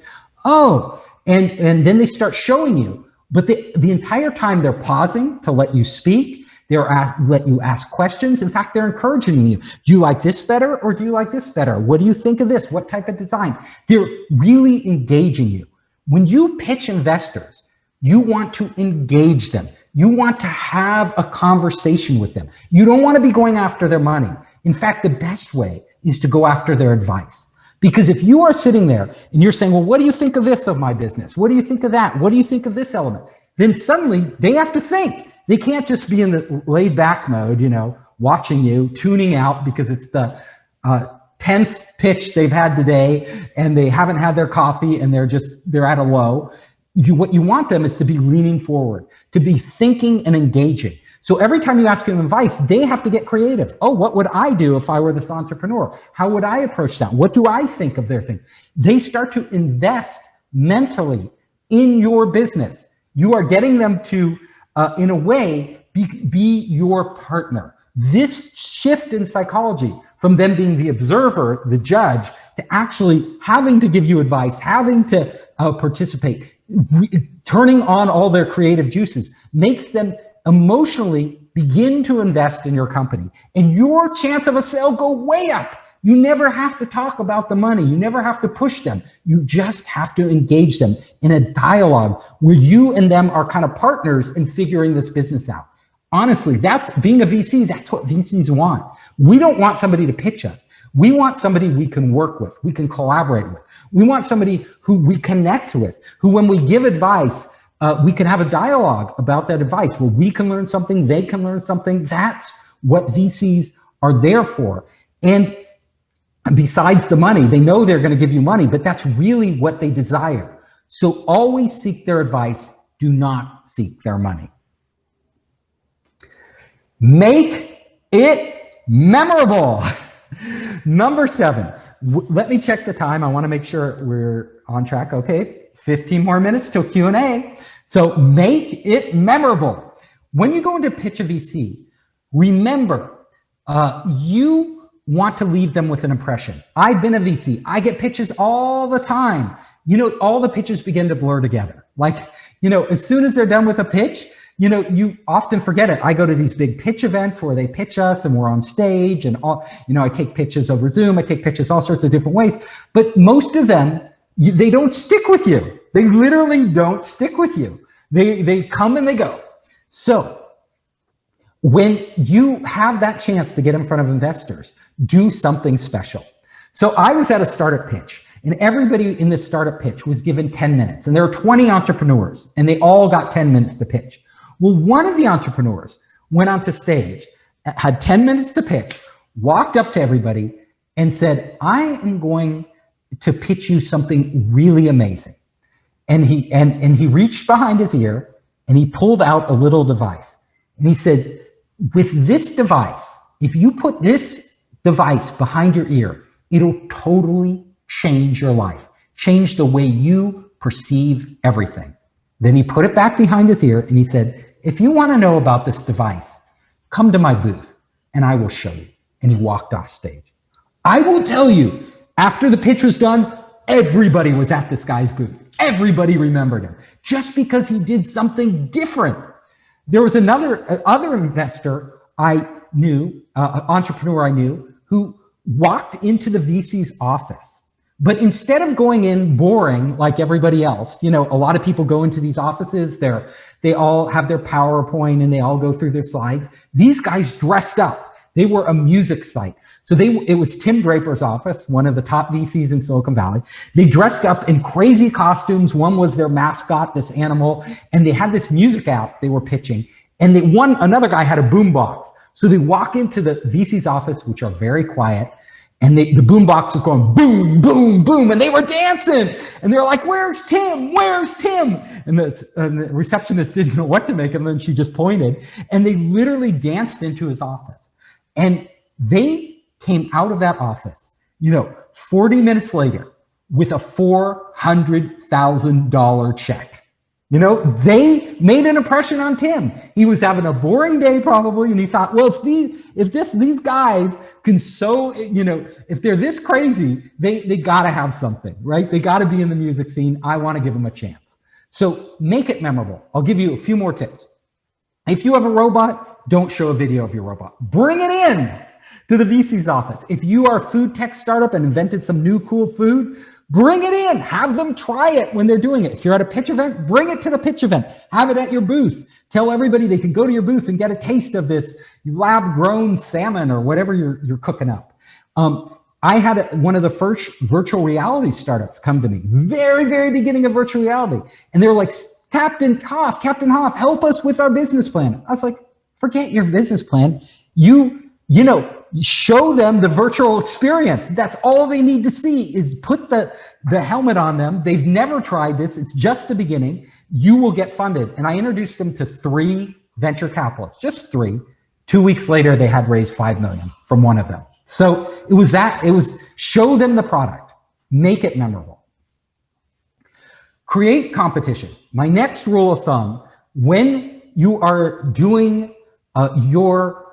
Oh, and then they start showing you. But the entire time they're pausing to let you speak, let you ask questions. In fact, they're encouraging you. Do you like this better or do you like this better? What do you think of this? What type of design? They're really engaging you. When you pitch investors, you want to engage them. You want to have a conversation with them. You don't want to be going after their money. In fact, the best way is to go after their advice. Because if you are sitting there and you're saying, well, what do you think of this of my business? What do you think of that? What do you think of this element? Then suddenly they have to think. They can't just be in the laid back mode, watching you, tuning out because it's the 10th pitch they've had today and they haven't had their coffee and they're at a low. What you want them is to be leaning forward, to be thinking and engaging. So every time you ask them advice, they have to get creative. Oh, what would I do if I were this entrepreneur? How would I approach that? What do I think of their thing? They start to invest mentally in your business. You are getting them to, in a way, be your partner. This shift in psychology from them being the observer, the judge, to actually having to give you advice, having to participate, turning on all their creative juices, makes them emotionally begin to invest in your company, and your chance of a sale go way up. You never have to talk about the money. You never have to push them. You just have to engage them in a dialogue where you and them are kind of partners in figuring this business out. Honestly, that's being a VC. That's what VCs want. We don't want somebody to pitch us. We want somebody we can work with, we can collaborate with. We want somebody who we connect with, who when we give advice, we can have a dialogue about that advice where we can learn something, they can learn something. That's what VCs are there for. And besides the money, they know they're going to give you money, but that's really what they desire. So always seek their advice. Do not seek their money. Make it memorable. Number 7, let me check the time. I want to make sure we're on track. Okay, 15 more minutes till Q&A. So make it memorable. When you go into pitch a VC, remember, you want to leave them with an impression. I've been a VC. I get pitches all the time. All the pitches begin to blur together. Like, as soon as they're done with a pitch, you often forget it. I go to these big pitch events where they pitch us and we're on stage and all, I take pitches over Zoom. I take pitches all sorts of different ways, but most of them, they don't stick with you. They literally don't stick with you. They come and they go. So when you have that chance to get in front of investors, do something special. So I was at a startup pitch and everybody in this startup pitch was given 10 minutes and there were 20 entrepreneurs and they all got 10 minutes to pitch. Well, one of the entrepreneurs went onto stage, had 10 minutes to pitch, walked up to everybody and said, I am going to pitch you something really amazing. And he reached behind his ear and he pulled out a little device. And he said, with this device, if you put this device behind your ear, it'll totally change your life, change the way you perceive everything. Then he put it back behind his ear and he said, if you want to know about this device, come to my booth and I will show you. And he walked off stage. I will tell you, after the pitch was done, everybody was at this guy's booth. Everybody remembered him just because he did something different. There was other investor I knew, entrepreneur I knew, who walked into the VC's office. But instead of going in boring like everybody else, a lot of people go into these offices, they all have their PowerPoint and they all go through their slides. These guys dressed up. They were a music site. So it was Tim Draper's office, one of the top VCs in Silicon Valley. They dressed up in crazy costumes. One was their mascot, this animal, and they had this music app they were pitching. And another guy had a boombox. So they walk into the VC's office, which are very quiet, and the boombox was going boom, boom, boom, and they were dancing. And they're like, "Where's Tim? Where's Tim?" And the receptionist didn't know what to make of them, and she just pointed. And they literally danced into his office. And they came out of that office, 40 minutes later with a $400,000 check. They made an impression on Tim. He was having a boring day probably, and he thought, well, if these guys can if they're this crazy, they gotta have something, right? They gotta be in the music scene. I wanna give them a chance. So make it memorable. I'll give you a few more tips. If you have a robot, don't show a video of your robot. Bring it in to the VC's office. If you are a food tech startup and invented some new cool food, bring it in. Have them try it when they're doing it. If you're at a pitch event, bring it to the pitch event. Have it at your booth. Tell everybody they can go to your booth and get a taste of this lab-grown salmon or whatever you're cooking up. I had one of the first virtual reality startups come to me, very, very beginning of virtual reality. And they were like, Captain Hoff, help us with our business plan. I was like, forget your business plan. Show them the virtual experience. That's all they need to see is put the helmet on them. They've never tried this. It's just the beginning. You will get funded. And I introduced them to 3 venture capitalists, just 3. 2 weeks later, they had raised $5 million from one of them. So it was show them the product, make it memorable. Create competition. My next rule of thumb, when you are doing your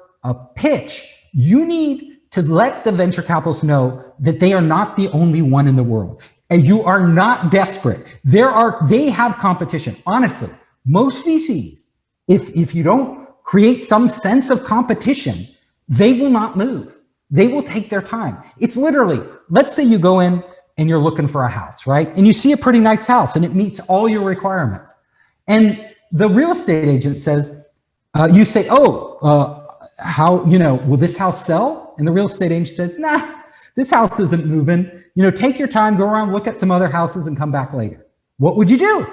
pitch, you need to let the venture capitalists know that they are not the only one in the world. And you are not desperate. They have competition. Honestly, most VCs, if you don't create some sense of competition, they will not move. They will take their time. It's literally, let's say you go in and you're looking for a house, right? And you see a pretty nice house and it meets all your requirements. And the real estate agent says, you say, will this house sell? And the real estate agent said, nah, this house isn't moving. Take your time, go around, look at some other houses and come back later. What would you do?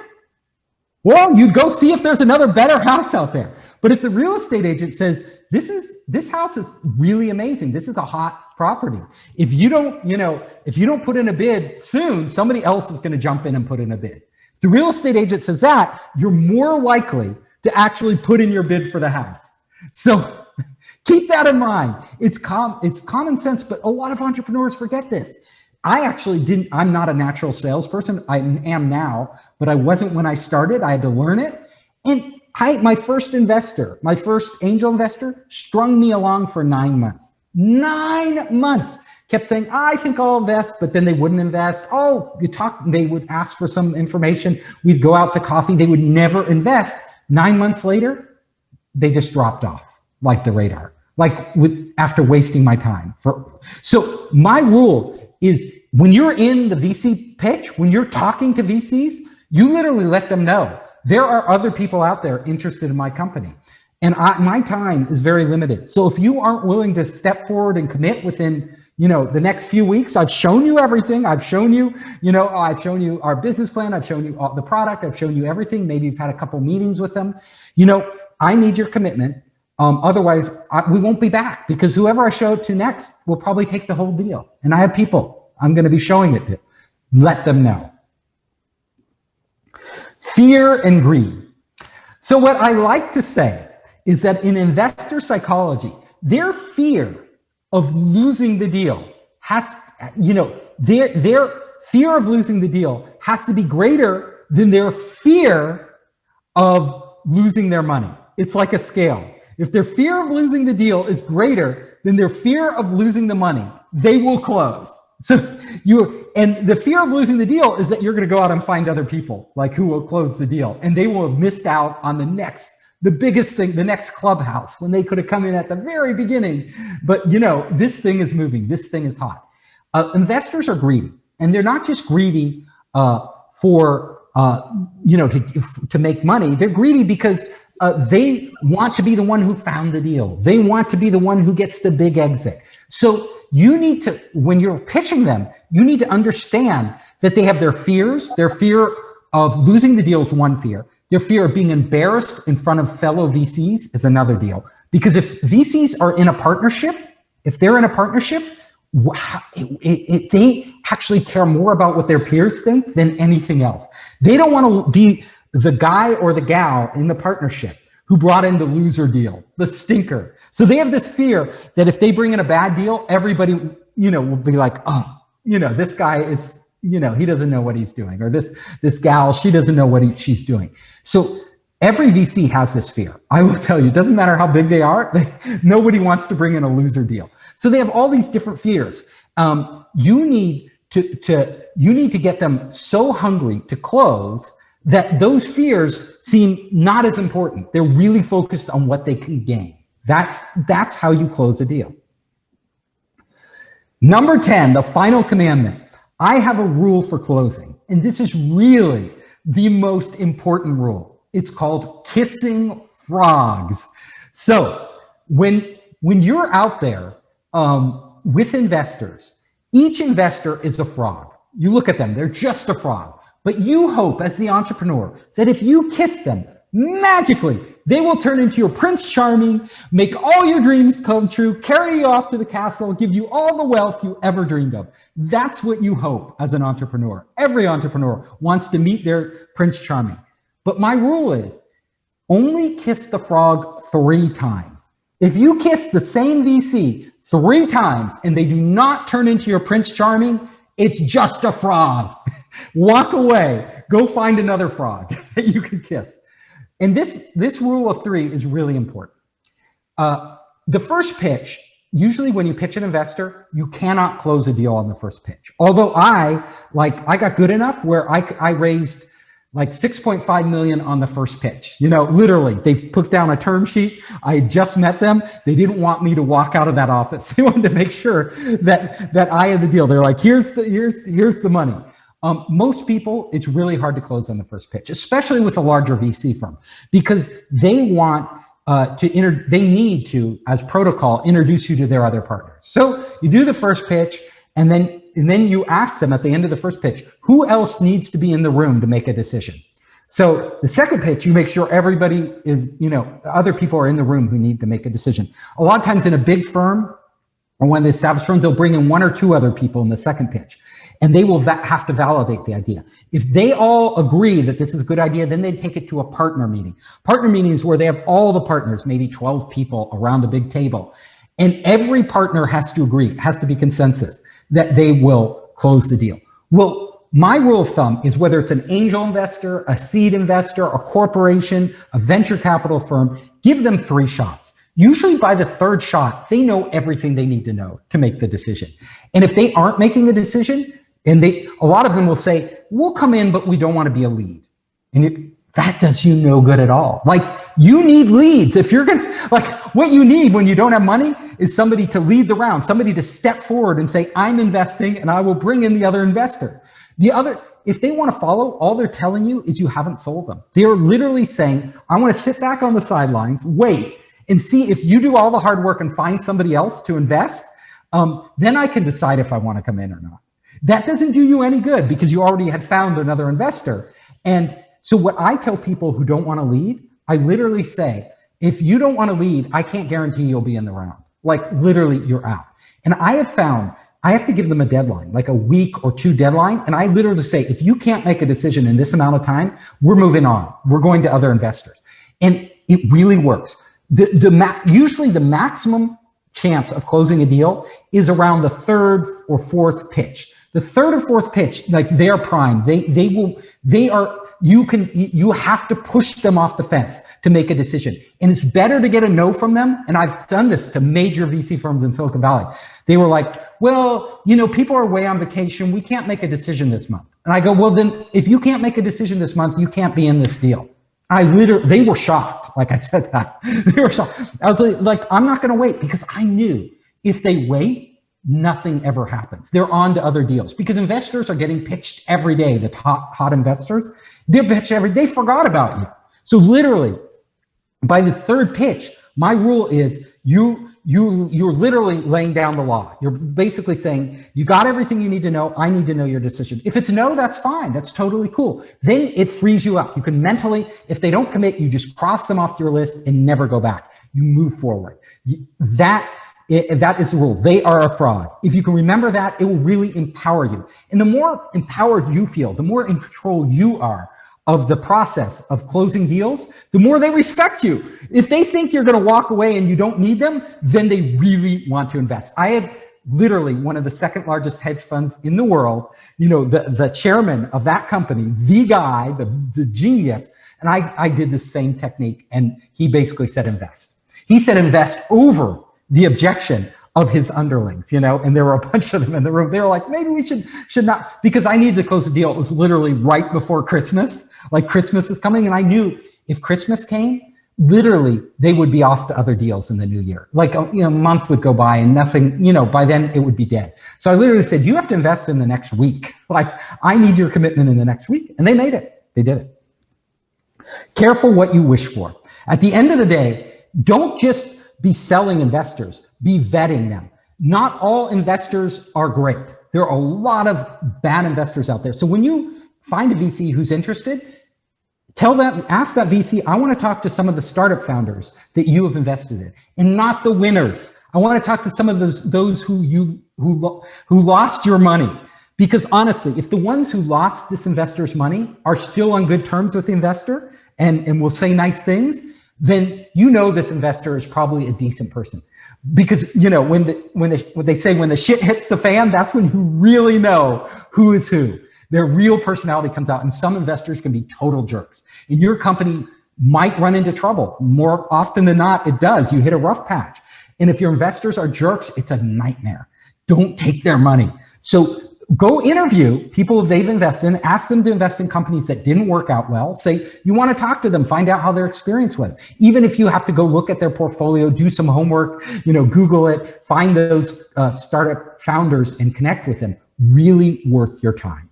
Well, you'd go see if there's another better house out there. But if the real estate agent says, this house is really amazing, this is a hot property. If you don't put in a bid soon, somebody else is going to jump in and put in a bid. If the real estate agent says that, you're more likely to actually put in your bid for the house. So keep that in mind. It's common sense, but a lot of entrepreneurs forget this. I'm not a natural salesperson. I am now, but I wasn't when I started. I had to learn it. And my first angel investor strung me along for 9 months. 9 months. Kept saying, I think I'll invest, but then they wouldn't invest. They would ask for some information. We'd go out to coffee. They would never invest. 9 months later, they just dropped off like the radar, after wasting my time. So my rule is when you're in the VC pitch, when you're talking to VCs, you literally let them know there are other people out there interested in my company. And my time is very limited. So if you aren't willing to step forward and commit within, the next few weeks, I've shown you everything. I've shown you, I've shown you our business plan. I've shown you the product. I've shown you everything. Maybe you've had a couple meetings with them. I need your commitment. Otherwise, we won't be back because whoever I show it to next will probably take the whole deal. And I have people I'm going to be showing it to. Let them know. Fear and greed. So what I like to say is that in investor psychology, their fear of losing the deal their fear of losing the deal has to be greater than their fear of losing their money. It's like a scale. If their fear of losing the deal is greater than their fear of losing the money, they will close. So and the fear of losing the deal is that you're going to go out and find other people like who will close the deal, and they will have missed out on the biggest thing, the next clubhouse, when they could have come in at the very beginning. But this thing is moving, this thing is hot. Investors are greedy, and they're not just greedy for to make money. They're greedy because they want to be the one who found the deal. They want to be the one who gets the big exit. So you need to, when you're pitching them, you need to understand that they have their fears. Their fear of losing the deal is one fear. Their fear of being embarrassed in front of fellow VCs is another deal. Because if VCs are in a partnership, if they're in a partnership, they actually care more about what their peers think than anything else. They don't want to be the guy or the gal in the partnership who brought in the loser deal, the stinker. So they have this fear that if they bring in a bad deal, everybody, will be like, oh, this guy is, he doesn't know what he's doing, or this gal, she doesn't know what she's doing. So every VC has this fear. I will tell you, it doesn't matter how big they are, nobody wants to bring in a loser deal. So they have all these different fears. You need to get them so hungry to close that those fears seem not as important. They're really focused on what they can gain. That's how you close a deal. Number 10, the final commandment. I have a rule for closing, and this is really the most important rule. It's called kissing frogs. So when you're out there with investors, each investor is a frog. You look at them, they're just a frog. But you hope as the entrepreneur that if you kiss them, magically, they will turn into your Prince Charming, make all your dreams come true, carry you off to the castle, give you all the wealth you ever dreamed of. That's what you hope as an entrepreneur. Every entrepreneur wants to meet their Prince Charming. But my rule is only kiss the frog 3 times. If you kiss the same VC 3 times and they do not turn into your Prince Charming, it's just a frog. Walk away. Go find another frog that you can kiss. And this rule of 3 is really important. The first pitch, usually when you pitch an investor, you cannot close a deal on the first pitch. Although I got good enough where I raised like 6.5 million on the first pitch. Literally, they put down a term sheet. I had just met them. They didn't want me to walk out of that office. They wanted to make sure that I had the deal. They're like, here's the money. Most people, it's really hard to close on the first pitch, especially with a larger VC firm, because they want they need to, as protocol, introduce you to their other partners. So you do the first pitch, and then you ask them at the end of the first pitch, who else needs to be in the room to make a decision? So the second pitch, you make sure everybody is, other people are in the room who need to make a decision. A lot of times in a big firm, or one of the established firms, they'll bring in 1 or 2 other people in the second pitch. And they will have to validate the idea. If they all agree that this is a good idea, then they take it to a partner meeting. Partner meetings where they have all the partners, maybe 12 people around a big table. And every partner has to agree, it has to be consensus, that they will close the deal. Well, my rule of thumb is whether it's an angel investor, a seed investor, a corporation, a venture capital firm, give them 3 shots. Usually by the 3rd shot, they know everything they need to know to make the decision. And if they aren't making a decision, and a lot of them will say, we'll come in, but we don't want to be a lead. And that does you no good at all. Like, you need leads. If you're what you need when you don't have money is somebody to lead the round, somebody to step forward and say, I'm investing and I will bring in the other investor. If they want to follow, all they're telling you is you haven't sold them. They're literally saying, I want to sit back on the sidelines, wait, and see if you do all the hard work and find somebody else to invest, then I can decide if I want to come in or not. That doesn't do you any good because you already had found another investor. And so what I tell people who don't want to lead, I literally say, if you don't want to lead, I can't guarantee you'll be in the round. Like, literally, you're out. And I have found I have to give them a deadline, like a week or 2 deadline. And I literally say, if you can't make a decision in this amount of time, we're moving on. We're going to other investors. And it really works. Usually the maximum chance of closing a deal is around the 3rd or 4th pitch. The third or fourth pitch, like they're prime. You have to push them off the fence to make a decision. And it's better to get a no from them. And I've done this to major VC firms in Silicon Valley. They were like, well, people are away on vacation. We can't make a decision this month. And I go, well, then if you can't make a decision this month, you can't be in this deal. They were shocked. Like I said that. They were shocked. I was like, I'm not going to wait, because I knew if they wait, nothing ever happens. They're on to other deals, because investors are getting pitched every day. The hot investors, they're pitched every day. They forgot about you. So literally, by the third pitch, my rule is you're literally laying down the law. You're basically saying, you got everything you need to know. I need to know your decision. If it's no, that's fine. That's totally cool. Then it frees you up. You can mentally, if they don't commit, you just cross them off your list and never go back. You move forward. That is the rule. They are a fraud. If you can remember that, it will really empower you. And the more empowered you feel, the more in control you are of the process of closing deals, the more they respect you. If they think you're going to walk away and you don't need them, then they really want to invest. I had literally one of the second largest hedge funds in the world, the chairman of that company, the guy, the genius. And I did the same technique, and he basically said invest. He said invest over the objection of his underlings, and there were a bunch of them in the room. They were like, maybe we should not, because I needed to close the deal. It was literally right before Christmas, like Christmas is coming. And I knew if Christmas came, literally they would be off to other deals in the new year. Like, a month would go by and nothing, by then it would be dead. So I literally said, you have to invest in the next week. Like, I need your commitment in the next week. And they made it. They did it. Careful what you wish for. At the end of the day, don't just be selling investors, be vetting them. Not all investors are great. There are a lot of bad investors out there. So when you find a VC who's interested, ask that VC, I want to talk to some of the startup founders that you have invested in, and not the winners. I want to talk to some of those who lost your money. Because honestly, if the ones who lost this investor's money are still on good terms with the investor and will say nice things, then this investor is probably a decent person. Because when they say when the shit hits the fan, that's when you really know who is who. Their real personality comes out, and some investors can be total jerks. And your company might run into trouble. More often than not, it does. You hit a rough patch. And if your investors are jerks, it's a nightmare. Don't take their money. So go interview people they've invested in, ask them to invest in companies that didn't work out well. Say, you want to talk to them, find out how their experience was. Even if you have to go look at their portfolio, do some homework, Google it, find those startup founders and connect with them. Really worth your time.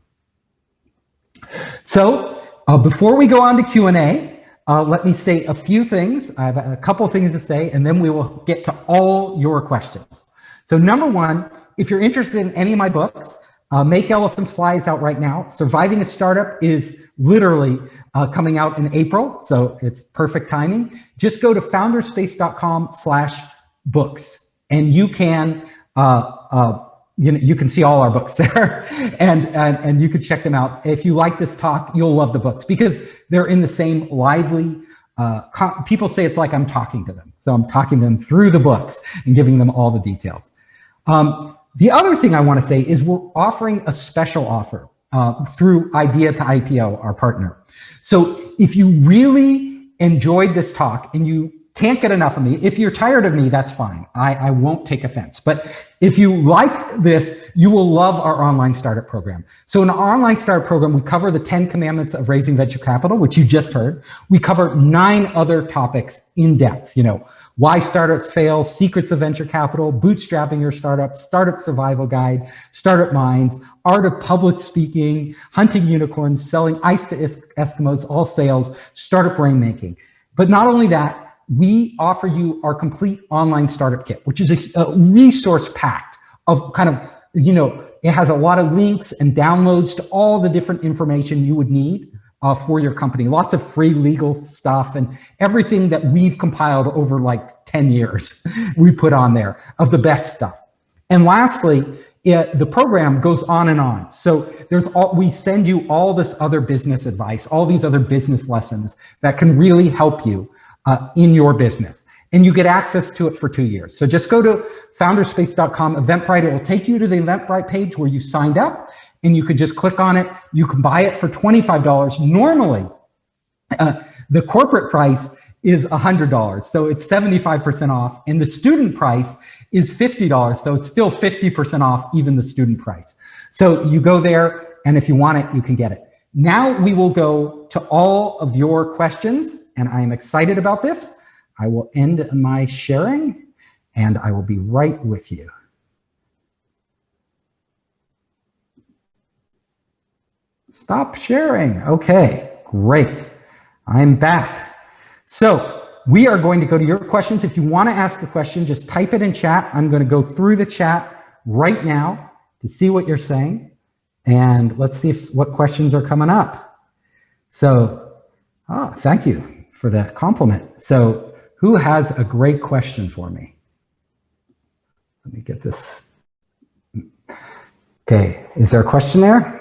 So before we go on to Q&A, let me say a few things. I have a couple things to say, and then we will get to all your questions. So number one, if you're interested in any of my books, Make Elephants Fly is out right now. Surviving a Startup is literally coming out in April, so it's perfect timing. Just go to founderspace.com/books, and you can you can see all our books there, and you can check them out. If you like this talk, you'll love the books because they're in the same lively. People say it's like I'm talking to them, so I'm talking them through the books and giving them all the details. The other thing I want to say is we're offering a special offer through Idea to IPO, our partner. So if you really enjoyed this talk and you can't get enough of me, if you're tired of me, that's fine. I won't take offense. But if you like this, you will love our online startup program. So in our online startup program, we cover the 10 commandments of raising venture capital, which you just heard. We cover 9 other topics in depth, why startups fail, secrets of venture capital, bootstrapping your startup, startup survival guide, startup minds, art of public speaking, hunting unicorns, selling ice to Eskimos, all sales, startup rainmaking. But not only that, we offer you our complete online startup kit, which is a resource packed of kind of, it has a lot of links and downloads to all the different information you would need for your company. Lots of free legal stuff and everything that we've compiled over like 10 years we put on there of the best stuff. And lastly, the program goes on and on. So we send you all this other business advice, all these other business lessons that can really help you in your business. and you get access to it for 2 years. So just go to founderspace.com, Eventbrite. It will take you to the Eventbrite page where you signed up, and you could just click on it. You can buy it for $25. Normally, the corporate price is $100, so it's 75% off, and the student price is $50, so it's still 50% off even the student price. So you go there, and if you want it, you can get it. Now we will go to all of your questions, and I am excited about this. I will end my sharing, and I will be right with you. Stop sharing. Okay, great. I'm back. So we are going to go to your questions. If you want to ask a question, just type it in chat. I'm going to go through the chat right now to see what you're saying. And let's see what questions are coming up. So, thank you for that compliment. So who has a great question for me? Let me get this. Okay, is there a question there?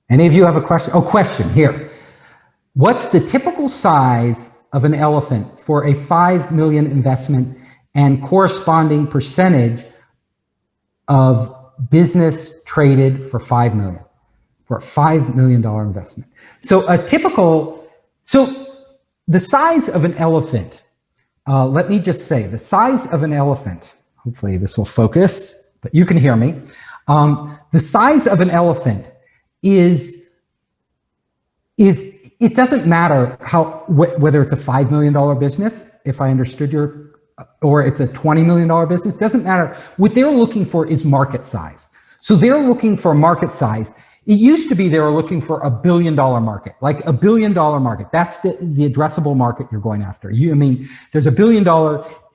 Any of you have a question? Oh, question here. What's the typical size of an elephant for a 5 million investment and corresponding percentage of business traded for 5 million, for a $5 million investment? So the size of an elephant, let me just say, the size of an elephant, hopefully this will focus, but you can hear me. The size of an elephant is it doesn't matter whether it's a $5 million business, if I understood or it's a $20 million business, doesn't matter. What they're looking for is market size. So they're looking for market size. It used to be they were looking for $1 billion market, like $1 billion market. That's the addressable market you're going after. I mean, there's $1 billion,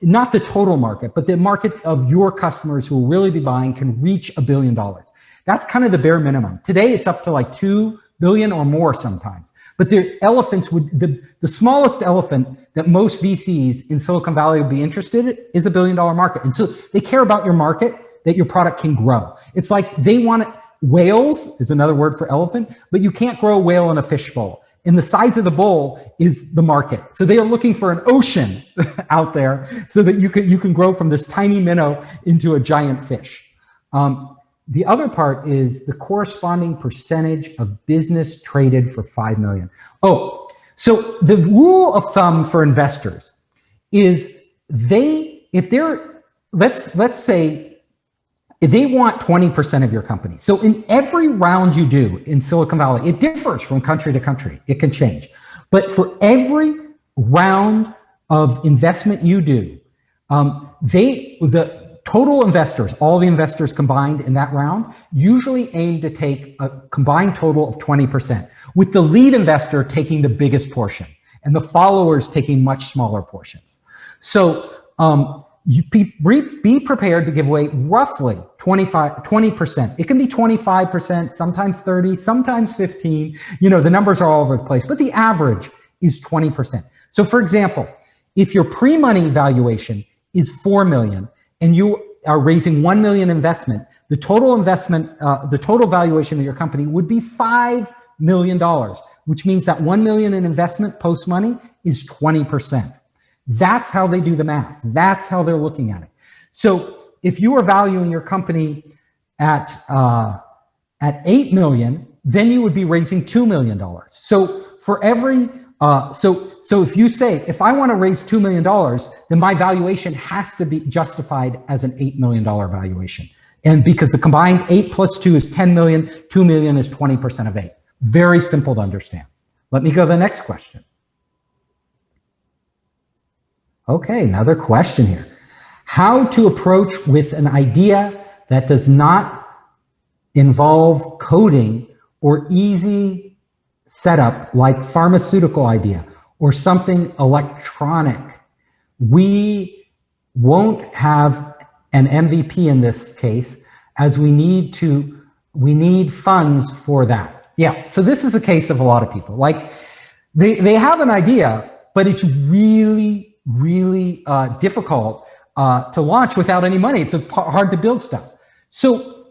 not the total market, but the market of your customers who will really be buying can reach $1 billion. That's kind of the bare minimum. Today, it's up to like 2 billion or more sometimes. But the elephants the smallest elephant that most VCs in Silicon Valley would be interested in is $1 billion market. And so they care about your market, that your product can grow. It's like they want it. Whales is another word for elephant, but you can't grow a whale in a fish bowl. And the size of the bowl is the market. So they are looking for an ocean out there so that you can grow from this tiny minnow into a giant fish. The other part is the corresponding percentage of business traded for 5 million. Oh, so the rule of thumb for investors is let's say if they want 20% of your company. So in every round you do in Silicon Valley, it differs from country to country. It can change. But for every round of investment you do, the total investors, all the investors combined in that round, usually aim to take a combined total of 20%, with the lead investor taking the biggest portion and the followers taking much smaller portions. So you be prepared to give away roughly 20%. It can be 25%, sometimes 30, sometimes 15. You know, the numbers are all over the place, but the average is 20%. So for example, if your pre-money valuation is 4 million and you are raising 1 million investment, the total investment, the total valuation of your company would be $5 million, which means that 1 million in investment post-money is 20%. That's how they do the math. That's how they're looking at it. So if you are valuing your company at 8 million, then you would be raising $2 million. So for every, so if you say, if I want to raise $2 million, then my valuation has to be justified as an $8 million valuation. And because the combined 8 plus 2 is 10 million, 2 million is 20% of 8. Very simple to understand. Let me go to the next question. Okay, another question here. How to approach with an idea that does not involve coding or easy setup like pharmaceutical idea or something electronic. We won't have an MVP in this case as we need funds for that. Yeah, so this is a case of a lot of people. Like they have an idea, but it's really difficult to launch without any money. It's hard to build stuff. So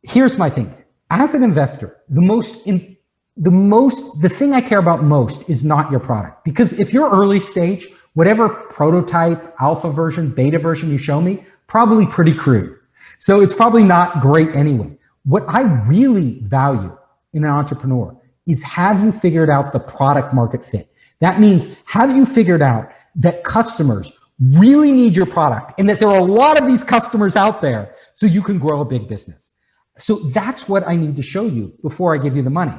here's my thing. As an investor, the most the thing I care about most is not your product. Because if you're early stage, whatever prototype, alpha version, beta version you show me, probably pretty crude. So it's probably not great anyway. What I really value in an entrepreneur is, have you figured out the product market fit? That means, have you figured out that customers really need your product and that there are a lot of these customers out there so you can grow a big business? So that's what I need to show you before I give you the money.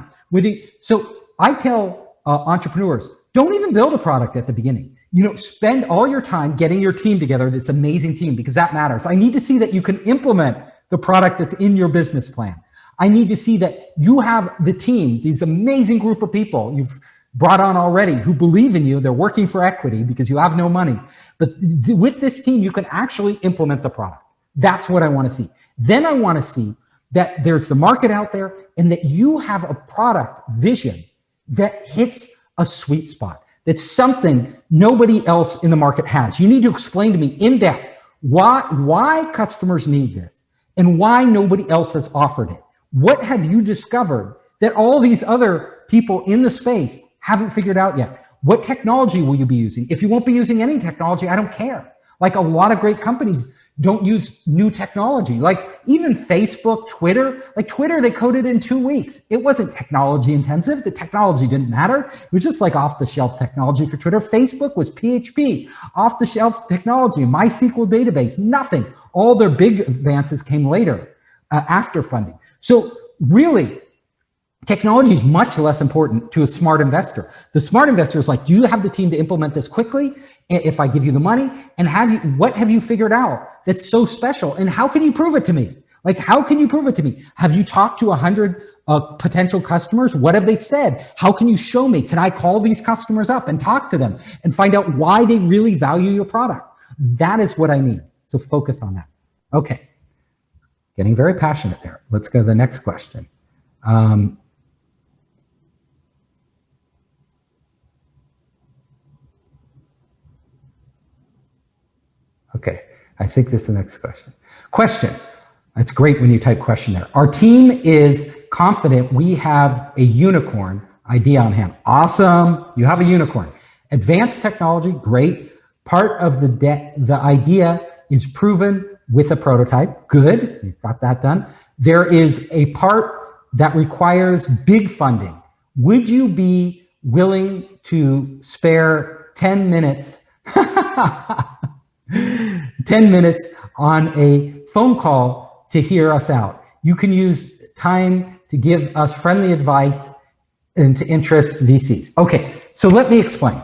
So I tell entrepreneurs, don't even build a product at the beginning. Spend all your time getting your team together, this amazing team, because that matters. I need to see that you can implement the product that's in your business plan. I need to see that you have the team, these amazing group of people you've brought on already who believe in you. They're working for equity because you have no money. But with this team, you can actually implement the product. That's what I want to see. Then I want to see that there's the market out there and that you have a product vision that hits a sweet spot. That's something nobody else in the market has. You need to explain to me in depth why customers need this and why nobody else has offered it. What have you discovered that all these other people in the space haven't figured out yet? What technology will you be using? If you won't be using any technology, I don't care. Like, a lot of great companies don't use new technology. Like even Facebook, Twitter, they coded in 2 weeks. It wasn't technology intensive. The technology didn't matter. It was just like off the shelf technology for Twitter. Facebook was PHP, off the shelf technology, MySQL database, nothing. All their big advances came later after funding. So really, technology is much less important to a smart investor. The smart investor is like, do you have the team to implement this quickly? If I give you the money, and what have you figured out that's so special? And how can you prove it to me? Like, how can you prove it to me? Have you talked to 100 potential customers? What have they said? How can you show me? Can I call these customers up and talk to them and find out why they really value your product? That is what I need. So focus on that. Okay. Getting very passionate there. Let's go to the next question. Okay, I think this is the next question. Question. It's great when you type question there. Our team is confident we have a unicorn idea on hand. Awesome, you have a unicorn. Advanced technology, great. Part of the idea is proven with a prototype. Good, you've got that done. There is a part that requires big funding. Would you be willing to spare 10 minutes 10 minutes on a phone call to hear us out? You can use time to give us friendly advice and to interest VCs. Okay, so let me explain.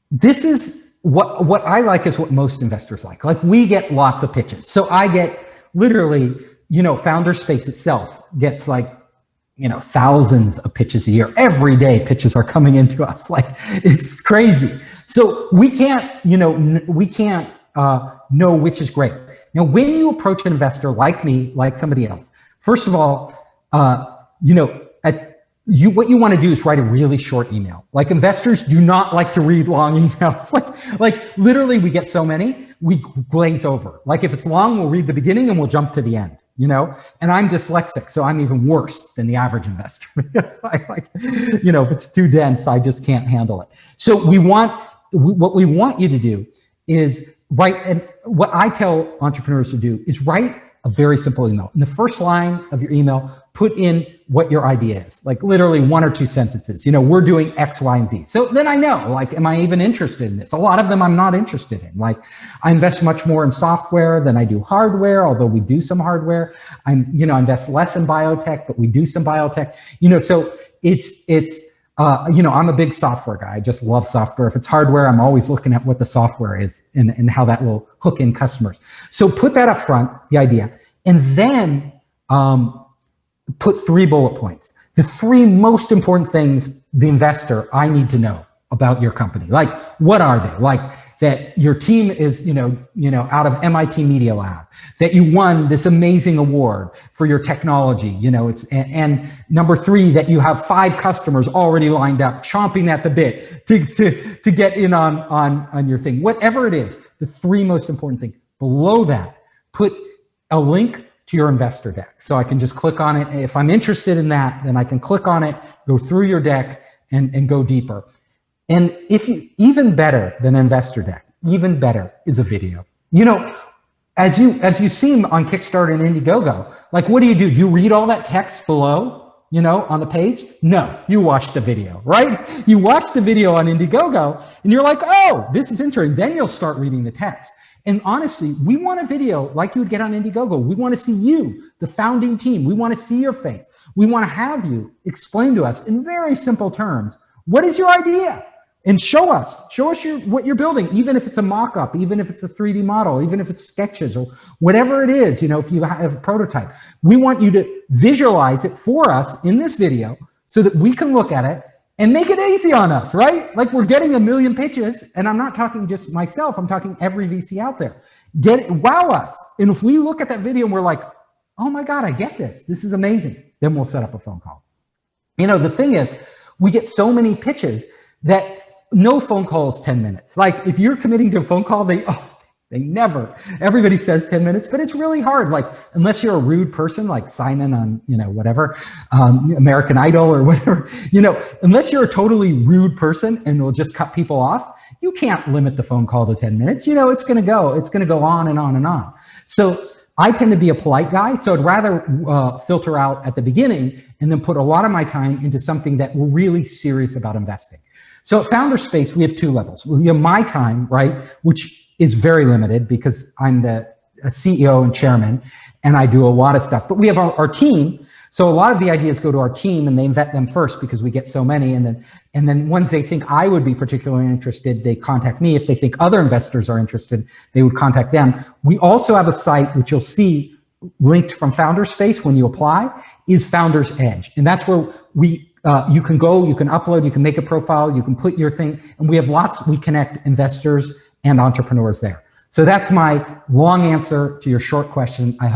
This is what I like, is what most investors like. Like, we get lots of pitches. So I get literally, Founder Space itself gets thousands of pitches a year. Every day pitches are coming into us. Like, it's crazy. So we can't know which is great. Now, when you approach an investor like me, like somebody else, first of all, what you want to do is write a really short email. Like, investors do not like to read long emails. Like literally, we get so many, we glaze over. Like, if it's long, we'll read the beginning and we'll jump to the end. And I'm dyslexic, so I'm even worse than the average investor because if it's too dense, I just can't handle it. So what we want you to do is write, and what I tell entrepreneurs to do is write a very simple email. In the first line of your email, put in what your idea is, like literally 1 or 2 sentences. We're doing X, Y, and Z. So then I know, like, am I even interested in this? A lot of them I'm not interested in. Like, I invest much more in software than I do hardware, although we do some hardware. I invest less in biotech, but we do some biotech. So I'm a big software guy. I just love software. If it's hardware, I'm always looking at what the software is and how that will hook in customers. So put that up front, the idea, and then put 3 bullet points. The 3 most important things the investor I need to know about your company. Like, what are they? Like, that your team is, out of MIT Media Lab, that you won this amazing award for your technology, and number 3, that you have 5 customers already lined up, chomping at the bit to get in on your thing. Whatever it is, the 3 most important things. Below that, put a link to your investor deck. So I can just click on it. If I'm interested in that, then I can click on it, go through your deck and go deeper. And if you, even better than investor deck, even better is a video. You know, as you've seen on Kickstarter and Indiegogo, like what do? You read all that text below, you know, on the page? No, you watch the video, right? You watch the video on Indiegogo and you're like, oh, this is interesting. Then you'll start reading the text. And honestly, we want a video like you would get on Indiegogo. We want to see you, the founding team. We want to see your faith. We want to have you explain to us in very simple terms, what is your idea? And show us what you're building, even if it's a mock-up, even if it's a 3D model, even if it's sketches or whatever it is, you know, if you have a prototype. We want you to visualize it for us in this video so that we can look at it and make it easy on us, right? Like we're getting a million pitches, and I'm not talking just myself, I'm talking every VC out there. Wow us. And if we look at that video and we're like, oh my God, I get this. This is amazing. Then we'll set up a phone call. You know, the thing is, we get so many pitches that no phone call is 10 minutes. Like if you're committing to a phone call, they never, everybody says 10 minutes, but it's really hard. Like unless you're a rude person like Simon on, you know, whatever, American Idol or whatever, you know, unless you're a totally rude person and will just cut people off, you can't limit the phone call to 10 minutes. You know, it's going to go on and on and on. So I tend to be a polite guy, so I'd rather filter out at the beginning and then put a lot of my time into something that we're really serious about investing. So at Founderspace, we have two levels. We have my time, right, which is very limited because I'm the CEO and chairman, and I do a lot of stuff. But we have our team. So a lot of the ideas go to our team, and they vet them first because we get so many. And then once they think I would be particularly interested, they contact me. If they think other investors are interested, they would contact them. We also have a site, which you'll see linked from Founderspace when you apply, is Founders Edge. And that's where you can go, you can upload, you can make a profile, you can put your thing, and we connect investors and entrepreneurs there. So that's my long answer to your short question. I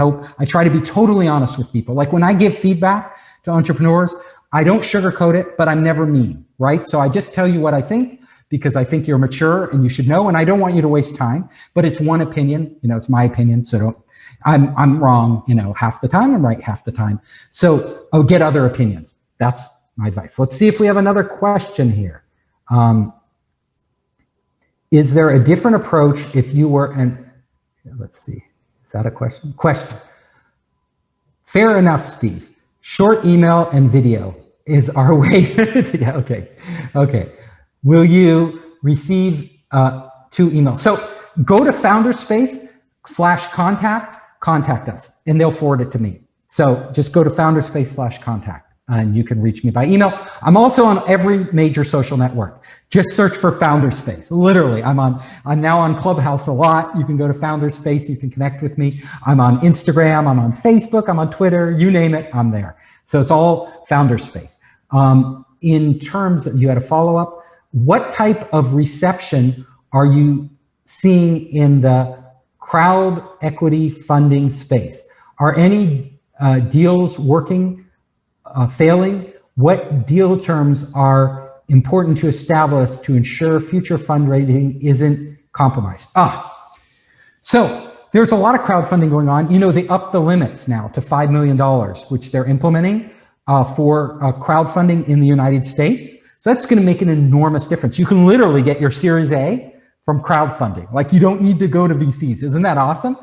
try to be totally honest with people. Like when I give feedback to entrepreneurs, I don't sugarcoat it, but I'm never mean, right? So I just tell you what I think because I think you're mature and you should know, and I don't want you to waste time, but it's one opinion, you know, it's my opinion. So I'm wrong, you know, half the time, I'm right half the time. So I'll get other opinions. That's my advice. Let's see if we have another question here. Is there a different approach if you were let's see, is that a question? Question. Fair enough, Steve. Short email and video is our way to get, okay. Will you receive 2 emails? So go to Founderspace/contact us, and they'll forward it to me. So just go to Founderspace/contact. And you can reach me by email. I'm also on every major social network. Just search for Founderspace. Literally, I'm now on Clubhouse a lot. You can go to Founderspace. You can connect with me. I'm on Instagram. I'm on Facebook. I'm on Twitter. You name it, I'm there. So it's all Founderspace. In terms of, you had a follow-up. What type of reception are you seeing in the crowd equity funding space? Are any deals working? Failing? What deal terms are important to establish to ensure future fundraising isn't compromised? So there's a lot of crowdfunding going on. You know, they upped the limits now to $5 million, which they're implementing for crowdfunding in the United States. So that's going to make an enormous difference. You can literally get your Series A from crowdfunding. Like you don't need to go to VCs. Isn't that awesome?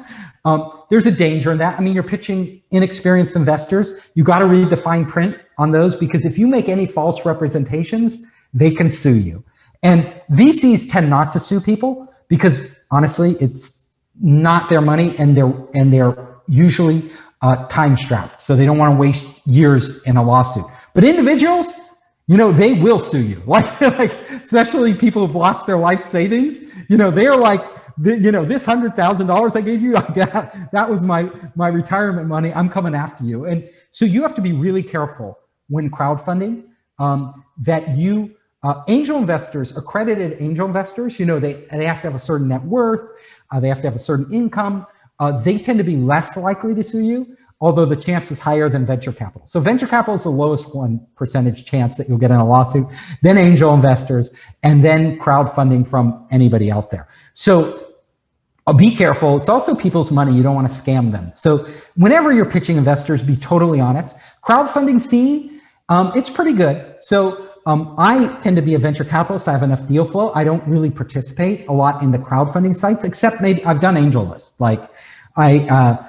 There's a danger in that. I mean, you're pitching inexperienced investors. You got to read the fine print on those because if you make any false representations, they can sue you. And VCs tend not to sue people because honestly, it's not their money and they're usually time strapped. So they don't want to waste years in a lawsuit. But individuals, you know, they will sue you. Like especially people who've lost their life savings, you know, they're like, you know, this $100,000 I gave you, that was my retirement money. I'm coming after you. And so you have to be really careful when crowdfunding that you, angel investors, accredited angel investors, you know, they have to have a certain net worth. They have to have a certain income. They tend to be less likely to sue you, although the chance is higher than venture capital. So venture capital is the lowest 1% chance that you'll get in a lawsuit, then angel investors, and then crowdfunding from anybody out there. So be careful. It's also people's money. You don't want to scam them. So whenever you're pitching investors, be totally honest. Crowdfunding scene, it's pretty good. So I tend to be a venture capitalist. I have enough deal flow. I don't really participate a lot in the crowdfunding sites, except maybe I've done AngelList. Like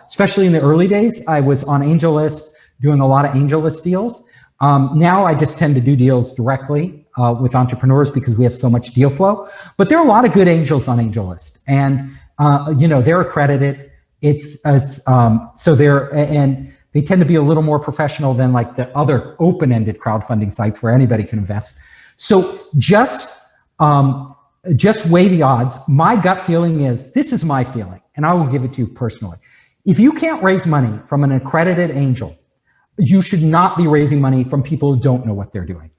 especially in the early days, I was on AngelList doing a lot of AngelList deals. Now I just tend to do deals directly with entrepreneurs because we have so much deal flow. But there are a lot of good angels on AngelList, and they're accredited. So they tend to be a little more professional than like the other open-ended crowdfunding sites where anybody can invest. So just weigh the odds. My gut feeling is, this is my feeling, and I will give it to you personally. If you can't raise money from an accredited angel, you should not be raising money from people who don't know what they're doing.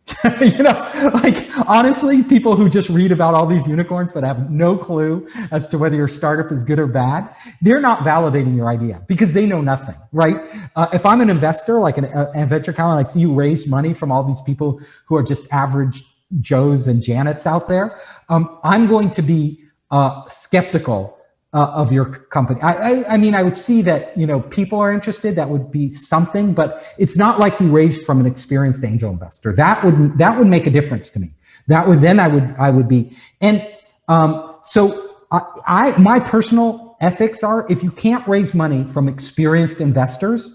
Honestly, people who just read about all these unicorns but have no clue as to whether your startup is good or bad, they're not validating your idea because they know nothing, right? If I'm an investor, like a venture capital, and I see you raise money from all these people who are just average Joes and Janets out there, I'm going to be skeptical of your company. I mean, I would see that, people are interested. That would be something, but it's not like you raised from an experienced angel investor. That would make a difference to me. I would be. And so my personal ethics are, if you can't raise money from experienced investors,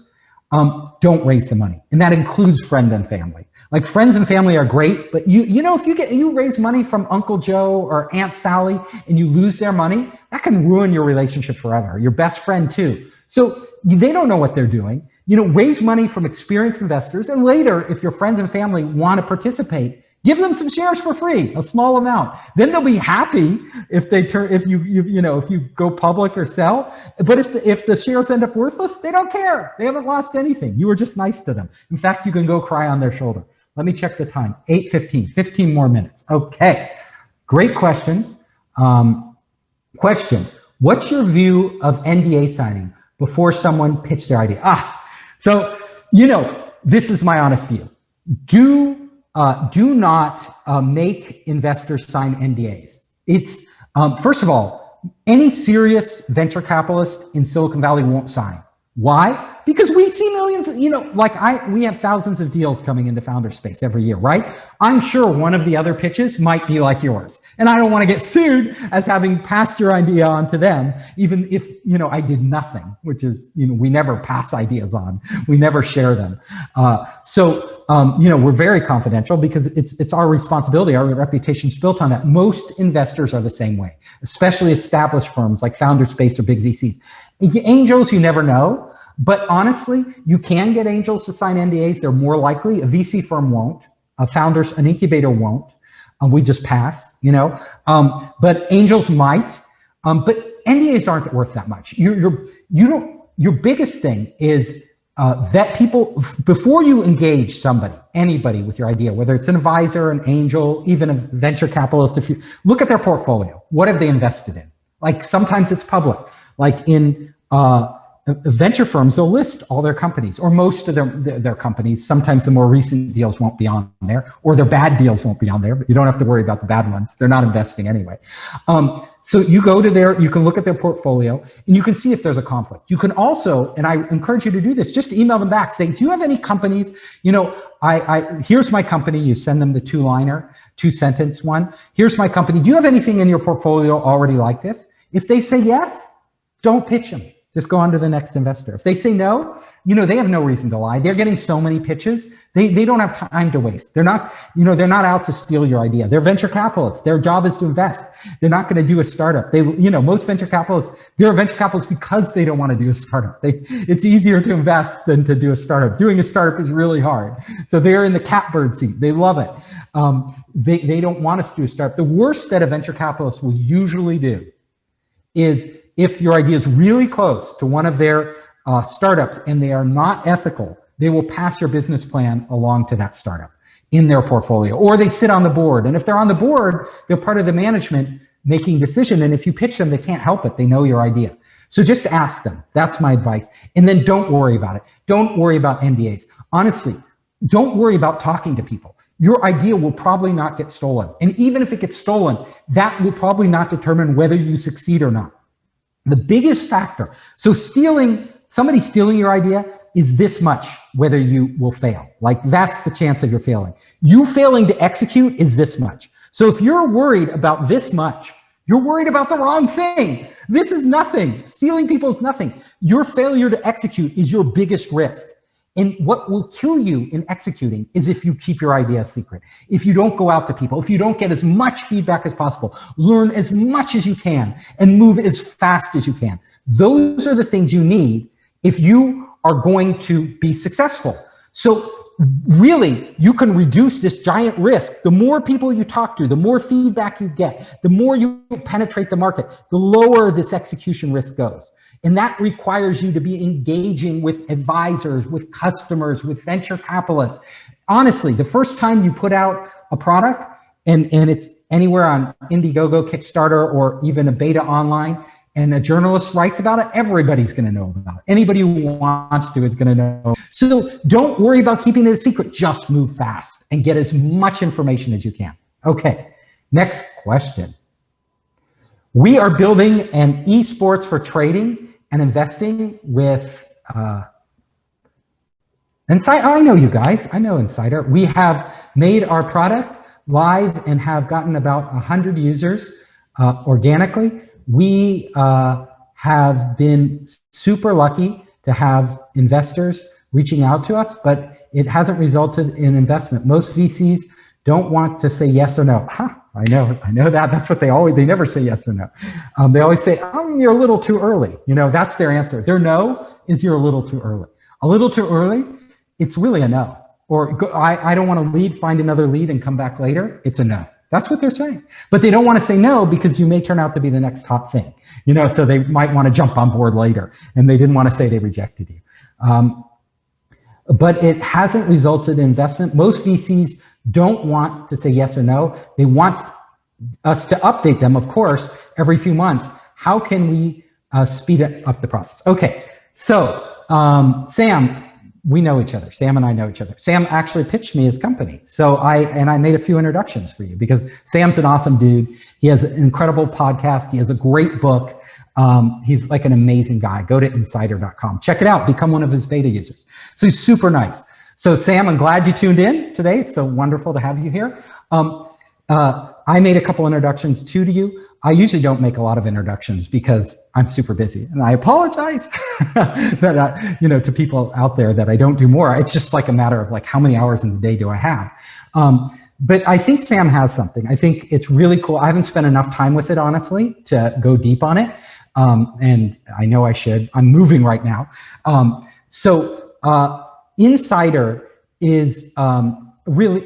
don't raise the money. And that includes friend and family. Like, friends and family are great, but if you raise money from Uncle Joe or Aunt Sally and you lose their money, that can ruin your relationship forever. Your best friend too. So they don't know what they're doing. Raise money from experienced investors, and later, if your friends and family want to participate, give them some shares for free, a small amount. Then they'll be happy if you go public or sell. But if the shares end up worthless, they don't care. They haven't lost anything. You were just nice to them. In fact, you can go cry on their shoulder. Let me check the time. 8:15, 15 more minutes. Okay, great questions. Question: what's your view of NDA signing before someone pitched their idea? So this is my honest view. Do not make investors sign NDAs. It's first of all, any serious venture capitalist in Silicon Valley won't sign. Why? Because we see millions, we have thousands of deals coming into founder space every year, right? I'm sure one of the other pitches might be like yours. And I don't want to get sued as having passed your idea on to them, even if, I did nothing, which is, we never pass ideas on. We never share them. We're very confidential because it's our responsibility. Our reputation's built on that. Most investors are the same way, especially established firms like Founder Space or big VCs. Angels, you never know. But honestly, you can get angels to sign NDAs. They're more likely. A VC firm won't. An incubator won't. We just pass, But angels might. But NDAs aren't worth that much. Your biggest thing is that people, before you engage anybody with your idea, whether it's an advisor, an angel, even a venture capitalist, if you look at their portfolio, what have they invested in? Like, sometimes it's public. Like in venture firms, they'll list all their companies or most of their companies. Sometimes the more recent deals won't be on there, or their bad deals won't be on there, but you don't have to worry about the bad ones. They're not investing anyway. So you can look at their portfolio and you can see if there's a conflict. You can also, and I encourage you to do this, just email them back saying, do you have any companies, here's my company. You send them the 2-sentence one. Here's my company. Do you have anything in your portfolio already like this? If they say yes, don't pitch them. Just go on to the next investor. If they say no, they have no reason to lie. They're getting so many pitches. They don't have time to waste. They're not out to steal your idea. They're venture capitalists. Their job is to invest. They're not going to do a startup. Most venture capitalists, they're venture capitalists because they don't want to do a startup. It's easier to invest than to do a startup. Doing a startup is really hard. So they're in the catbird seat. They love it. They don't want us to do a startup. The worst that a venture capitalist will usually do is, if your idea is really close to one of their startups and they are not ethical, they will pass your business plan along to that startup in their portfolio, or they sit on the board. And if they're on the board, they're part of the management making decision. And if you pitch them, they can't help it. They know your idea. So just ask them. That's my advice. And then don't worry about it. Don't worry about NDAs. Honestly, don't worry about talking to people. Your idea will probably not get stolen. And even if it gets stolen, that will probably not determine whether you succeed or not. The biggest factor. So somebody stealing your idea is this much, whether you will fail. Like that's the chance of your failing. You failing to execute is this much. So if you're worried about this much, you're worried about the wrong thing. This is nothing. Stealing people is nothing. Your failure to execute is your biggest risk. And what will kill you in executing is if you keep your idea a secret. If you don't go out to people, if you don't get as much feedback as possible, learn as much as you can, and move as fast as you can. Those are the things you need if you are going to be successful. So really, you can reduce this giant risk. The more people you talk to, the more feedback you get, the more you penetrate the market, the lower this execution risk goes. And that requires you to be engaging with advisors, with customers, with venture capitalists. Honestly, the first time you put out a product and it's anywhere on Indiegogo, Kickstarter, or even a beta online, and a journalist writes about it, everybody's going to know about it. Anybody who wants to is going to know. So don't worry about keeping it a secret. Just move fast and get as much information as you can. Okay, next question. We are building an esports for trading and investing with Insider. I know you guys. I know Insider. We have made our product live and have gotten about 100 users organically. We have been super lucky to have investors reaching out to us, but it hasn't resulted in investment. Most VCs don't want to say yes or no. I know that. That's what they never say yes or no. They always say, you're a little too early. You know, that's their answer. Their no is you're a little too early. A little too early, it's really a no. Or I don't want to lead, find another lead and come back later. It's a no. That's what they're saying. But they don't want to say no because you may turn out to be the next hot thing. You know, so they might want to jump on board later, and they didn't want to say they rejected you. But it hasn't resulted in investment. Most VCs don't want to say yes or no. They want us to update them, of course, every few months. How can we speed up the process? Okay, so Sam, we know each other. Sam and I know each other. Sam actually pitched me his company. So I made a few introductions for you because Sam's an awesome dude. He has an incredible podcast. He has a great book. He's like an amazing guy. Go to insider.com. Check it out. Become one of his beta users. So he's super nice. So Sam, I'm glad you tuned in today. It's so wonderful to have you here. I made a couple introductions to you. I usually don't make a lot of introductions because I'm super busy, and I apologize that to people out there that I don't do more. It's just like a matter of like how many hours in the day do I have? But I think Sam has something. I think it's really cool. I haven't spent enough time with it, honestly, to go deep on it. And I know I should. I'm moving right now. Insider is really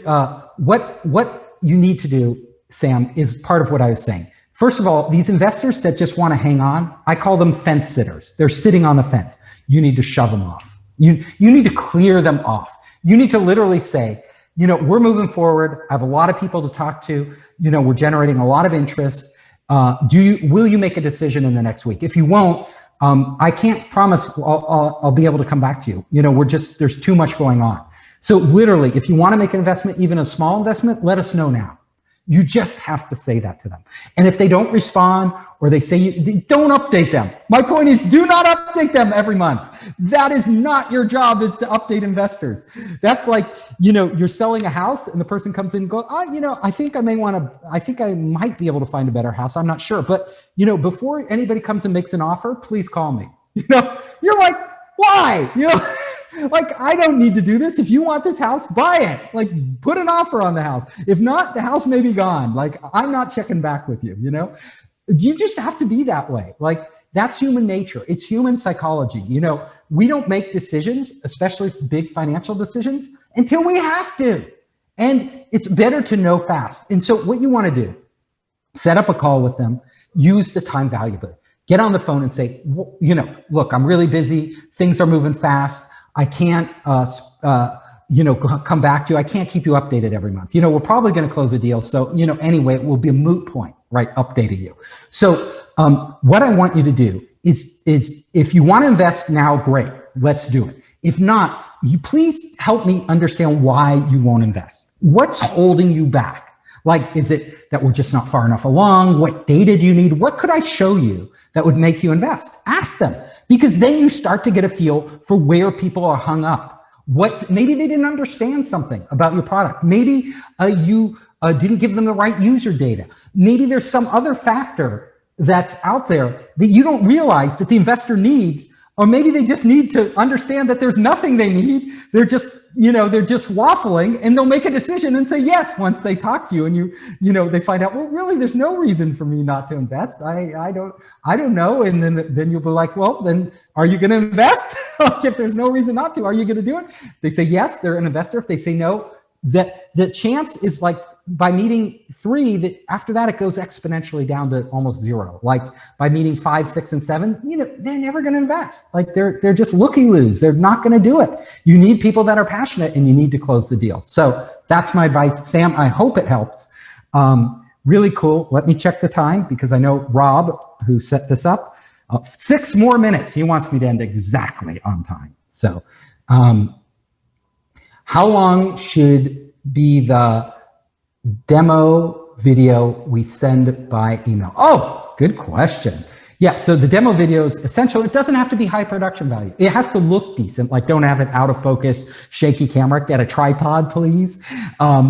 what you need to do, Sam, is part of what I was saying. First of all, these investors that just want to hang on, I call them fence sitters. They're sitting on the fence. You need to shove them off. You need to clear them off. You need to literally say, we're moving forward. I have a lot of people to talk to. We're generating a lot of interest. Will you make a decision in the next week? If you won't, I can't promise I'll be able to come back to you. There's too much going on. So literally, if you want to make an investment, even a small investment, let us know now. You just have to say that to them. And if they don't respond or they say don't update them. My point is, do not update them every month. That is not your job, is to update investors. That's like, you're selling a house and the person comes in and goes, I think I might be able to find a better house. I'm not sure. But, before anybody comes and makes an offer, please call me. You're like, why? Like, I don't need to do this. If you want this house, buy it. Like, put an offer on the house. If not, the house may be gone. Like, I'm not checking back with you, You just have to be that way. Like, that's human nature. It's human psychology. We don't make decisions, especially big financial decisions, until we have to. And it's better to know fast. And so what you want to do, set up a call with them, use the time valuably. Get on the phone and say, look, I'm really busy. Things are moving fast. I can't, come back to you. I can't keep you updated every month. We're probably going to close a deal. So, anyway, it will be a moot point, right? Updating you. So, what I want you to do is if you want to invest now, great, let's do it. If not, you please help me understand why you won't invest. What's holding you back? Like, is it that we're just not far enough along? What data do you need? What could I show you that would make you invest? Ask them, because then you start to get a feel for where people are hung up. Maybe they didn't understand something about your product. Maybe you didn't give them the right user data. Maybe there's some other factor that's out there that you don't realize that the investor needs, or maybe they just need to understand that there's nothing they need. They're just, they're just waffling, and they'll make a decision and say yes once they talk to you, and they find out, well, really, there's no reason for me not to invest. I don't know. And then you'll be like, well, then are you going to invest? If there's no reason not to, are you going to do it? They say yes, they're an investor. If they say no, that the chance is like, by meeting 3, that after that it goes exponentially down to almost 0. Like by meeting 5, 6, and 7, they're never going to invest. Like they're just looky-loos. They're not going to do it. You need people that are passionate, and you need to close the deal. So that's my advice, Sam. I hope it helps. Really cool. Let me check the time, because I know Rob, who set this up, 6 more minutes. He wants me to end exactly on time. So how long should be the demo video we send by email? Oh, good question. Yeah, so the demo video is essential. It doesn't have to be high production value. It has to look decent. Like, don't have it out of focus, shaky camera. Get a tripod, please.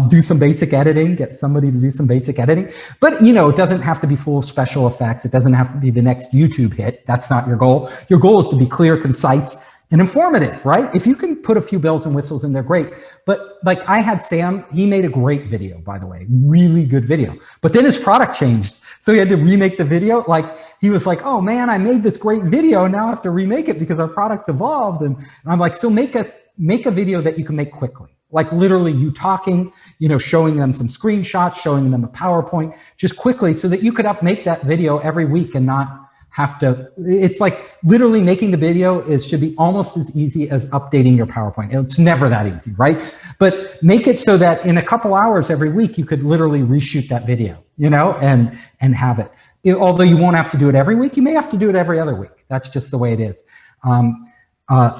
Do some basic editing. Get somebody to do some basic editing. But, it doesn't have to be full of special effects. It doesn't have to be the next YouTube hit. That's not your goal. Your goal is to be clear, concise, and informative, right? If you can put a few bells and whistles in there, great. But like I had Sam, he made a great video, by the way, really good video. But then his product changed, so he had to remake the video. Like, he was like, oh man, I made this great video, and now I have to remake it because our product's evolved. And I'm like, so make a video that you can make quickly. Like literally you talking, showing them some screenshots, showing them a PowerPoint, just quickly, so that you could make that video every week and not have to. It's like literally making the video should be almost as easy as updating your PowerPoint. It's never that easy, right? But make it so that in a couple hours every week, you could literally reshoot that video, and have it. Although you won't have to do it every week, you may have to do it every other week. That's just the way it is.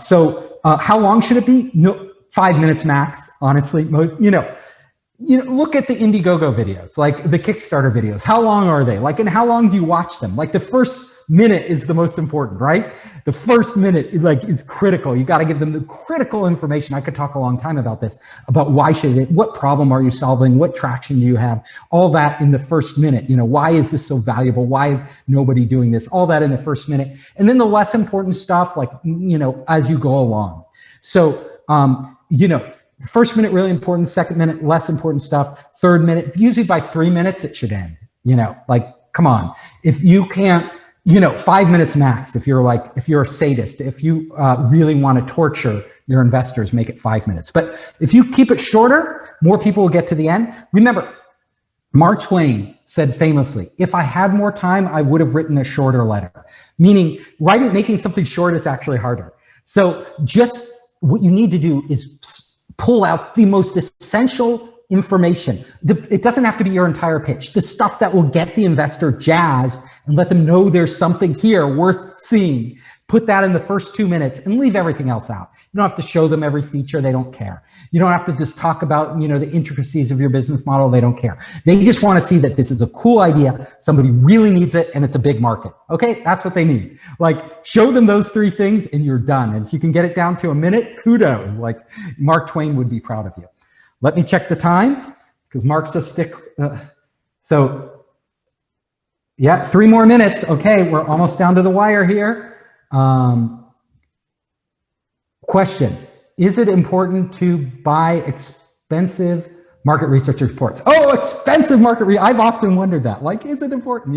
So how long should it be? No, 5 minutes max, honestly. Look at the Indiegogo videos, like the Kickstarter videos. How long are they? Like, and how long do you watch them? Like, the first minute is the most important, right? The first minute is critical. You got to give them the critical information. I could talk a long time about this, about what problem are you solving? What traction do you have? All that in the first minute. Why is this so valuable? Why is nobody doing this? All that in the first minute. And then the less important stuff, as you go along. So, first minute, really important. Second minute, less important stuff. Third minute, usually by 3 minutes, it should end. Come on. If you can't, 5 minutes max. If you're a sadist, if you really want to torture your investors, make it 5 minutes. But if you keep it shorter, more people will get to the end. Remember, Mark Twain said famously, if I had more time, I would have written a shorter letter. Meaning, making something short is actually harder. So just what you need to do is pull out the most essential information. It doesn't have to be your entire pitch. The stuff that will get the investor jazzed and let them know there's something here worth seeing. Put that in the first 2 minutes and leave everything else out. You don't have to show them every feature. They don't care. You don't have to just talk about, the intricacies of your business model. They don't care. They just want to see that this is a cool idea. Somebody really needs it, and it's a big market. Okay. That's what they need. Show them those 3 things and you're done. And if you can get it down to a minute, kudos. Mark Twain would be proud of you. Let me check the time, because Mark's a stick. Yeah, 3 more minutes. Okay, we're almost down to the wire here. Question: is it important to buy expensive market research reports? Oh, expensive market research. I've often wondered that. Is it important?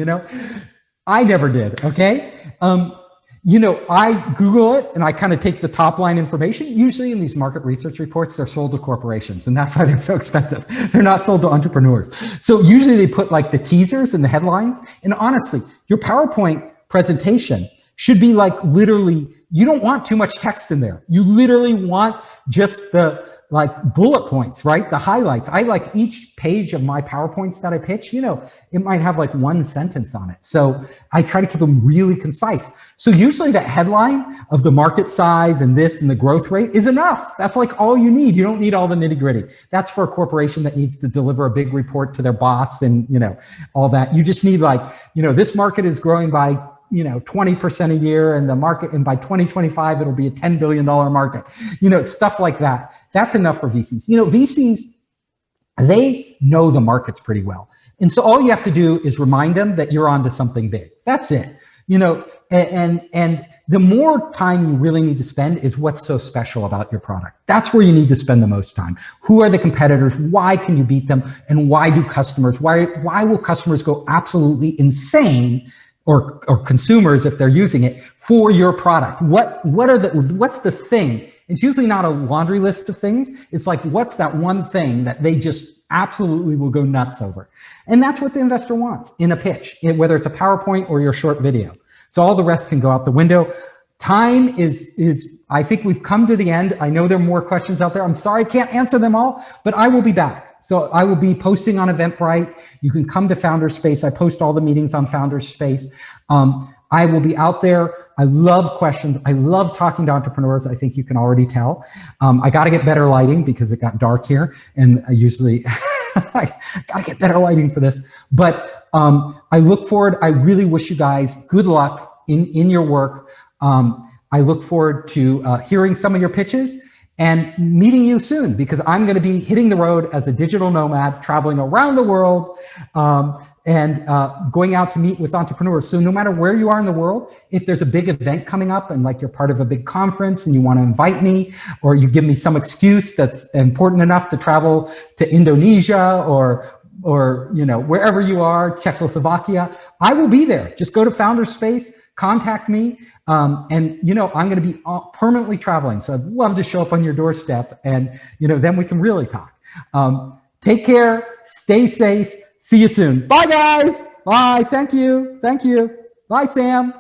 I never did. Okay. I Google it and I kind of take the top line information. Usually in these market research reports, they're sold to corporations, and that's why they're so expensive. They're not sold to entrepreneurs. So usually they put the teasers and the headlines. And honestly, your PowerPoint presentation should be literally, you don't want too much text in there. You literally want just the like bullet points, right? The highlights. I like each page of my PowerPoints that I pitch, it might have like one sentence on it. So I try to keep them really concise. So usually that headline of the market size and this and the growth rate is enough. That's like all you need. You don't need all the nitty gritty. That's for a corporation that needs to deliver a big report to their boss and, all that. You just need like, this market is growing by 20% a year, and the market, and by 2025, it'll be a $10 billion market, stuff like that. That's enough for VCs. VCs, they know the markets pretty well. And so all you have to do is remind them that you're onto something big. That's it. And the more time you really need to spend is what's so special about your product. That's where you need to spend the most time. Who are the competitors? Why can you beat them? And why will customers go absolutely insane, or consumers, if they're using it, for your product? What's the thing? It's usually not a laundry list of things. It's like, what's that one thing that they just absolutely will go nuts over? And that's what the investor wants in a pitch, whether it's a PowerPoint or your short video. So all the rest can go out the window. Time is, I think we've come to the end. I know there are more questions out there. I'm sorry I can't answer them all, but I will be back. So I will be posting on Eventbrite. You can come to Founderspace. I post all the meetings on Founderspace. I will be out there. I love questions. I love talking to entrepreneurs. I think you can already tell. I got to get better lighting because it got dark here, and I usually I got to get better lighting for this. But I look forward. I really wish you guys good luck in your work. I look forward to hearing some of your pitches and meeting you soon, because I'm going to be hitting the road as a digital nomad, traveling around the world, and going out to meet with entrepreneurs. So no matter where you are in the world, if there's a big event coming up and like you're part of a big conference and you want to invite me, or you give me some excuse that's important enough to travel to Indonesia or wherever you are, Czechoslovakia, I will be there. Just go to Founderspace, contact me. And I'm going to be permanently traveling. So I'd love to show up on your doorstep, and, then we can really talk. Take care. Stay safe. See you soon. Bye, guys. Bye. Thank you. Bye, Sam.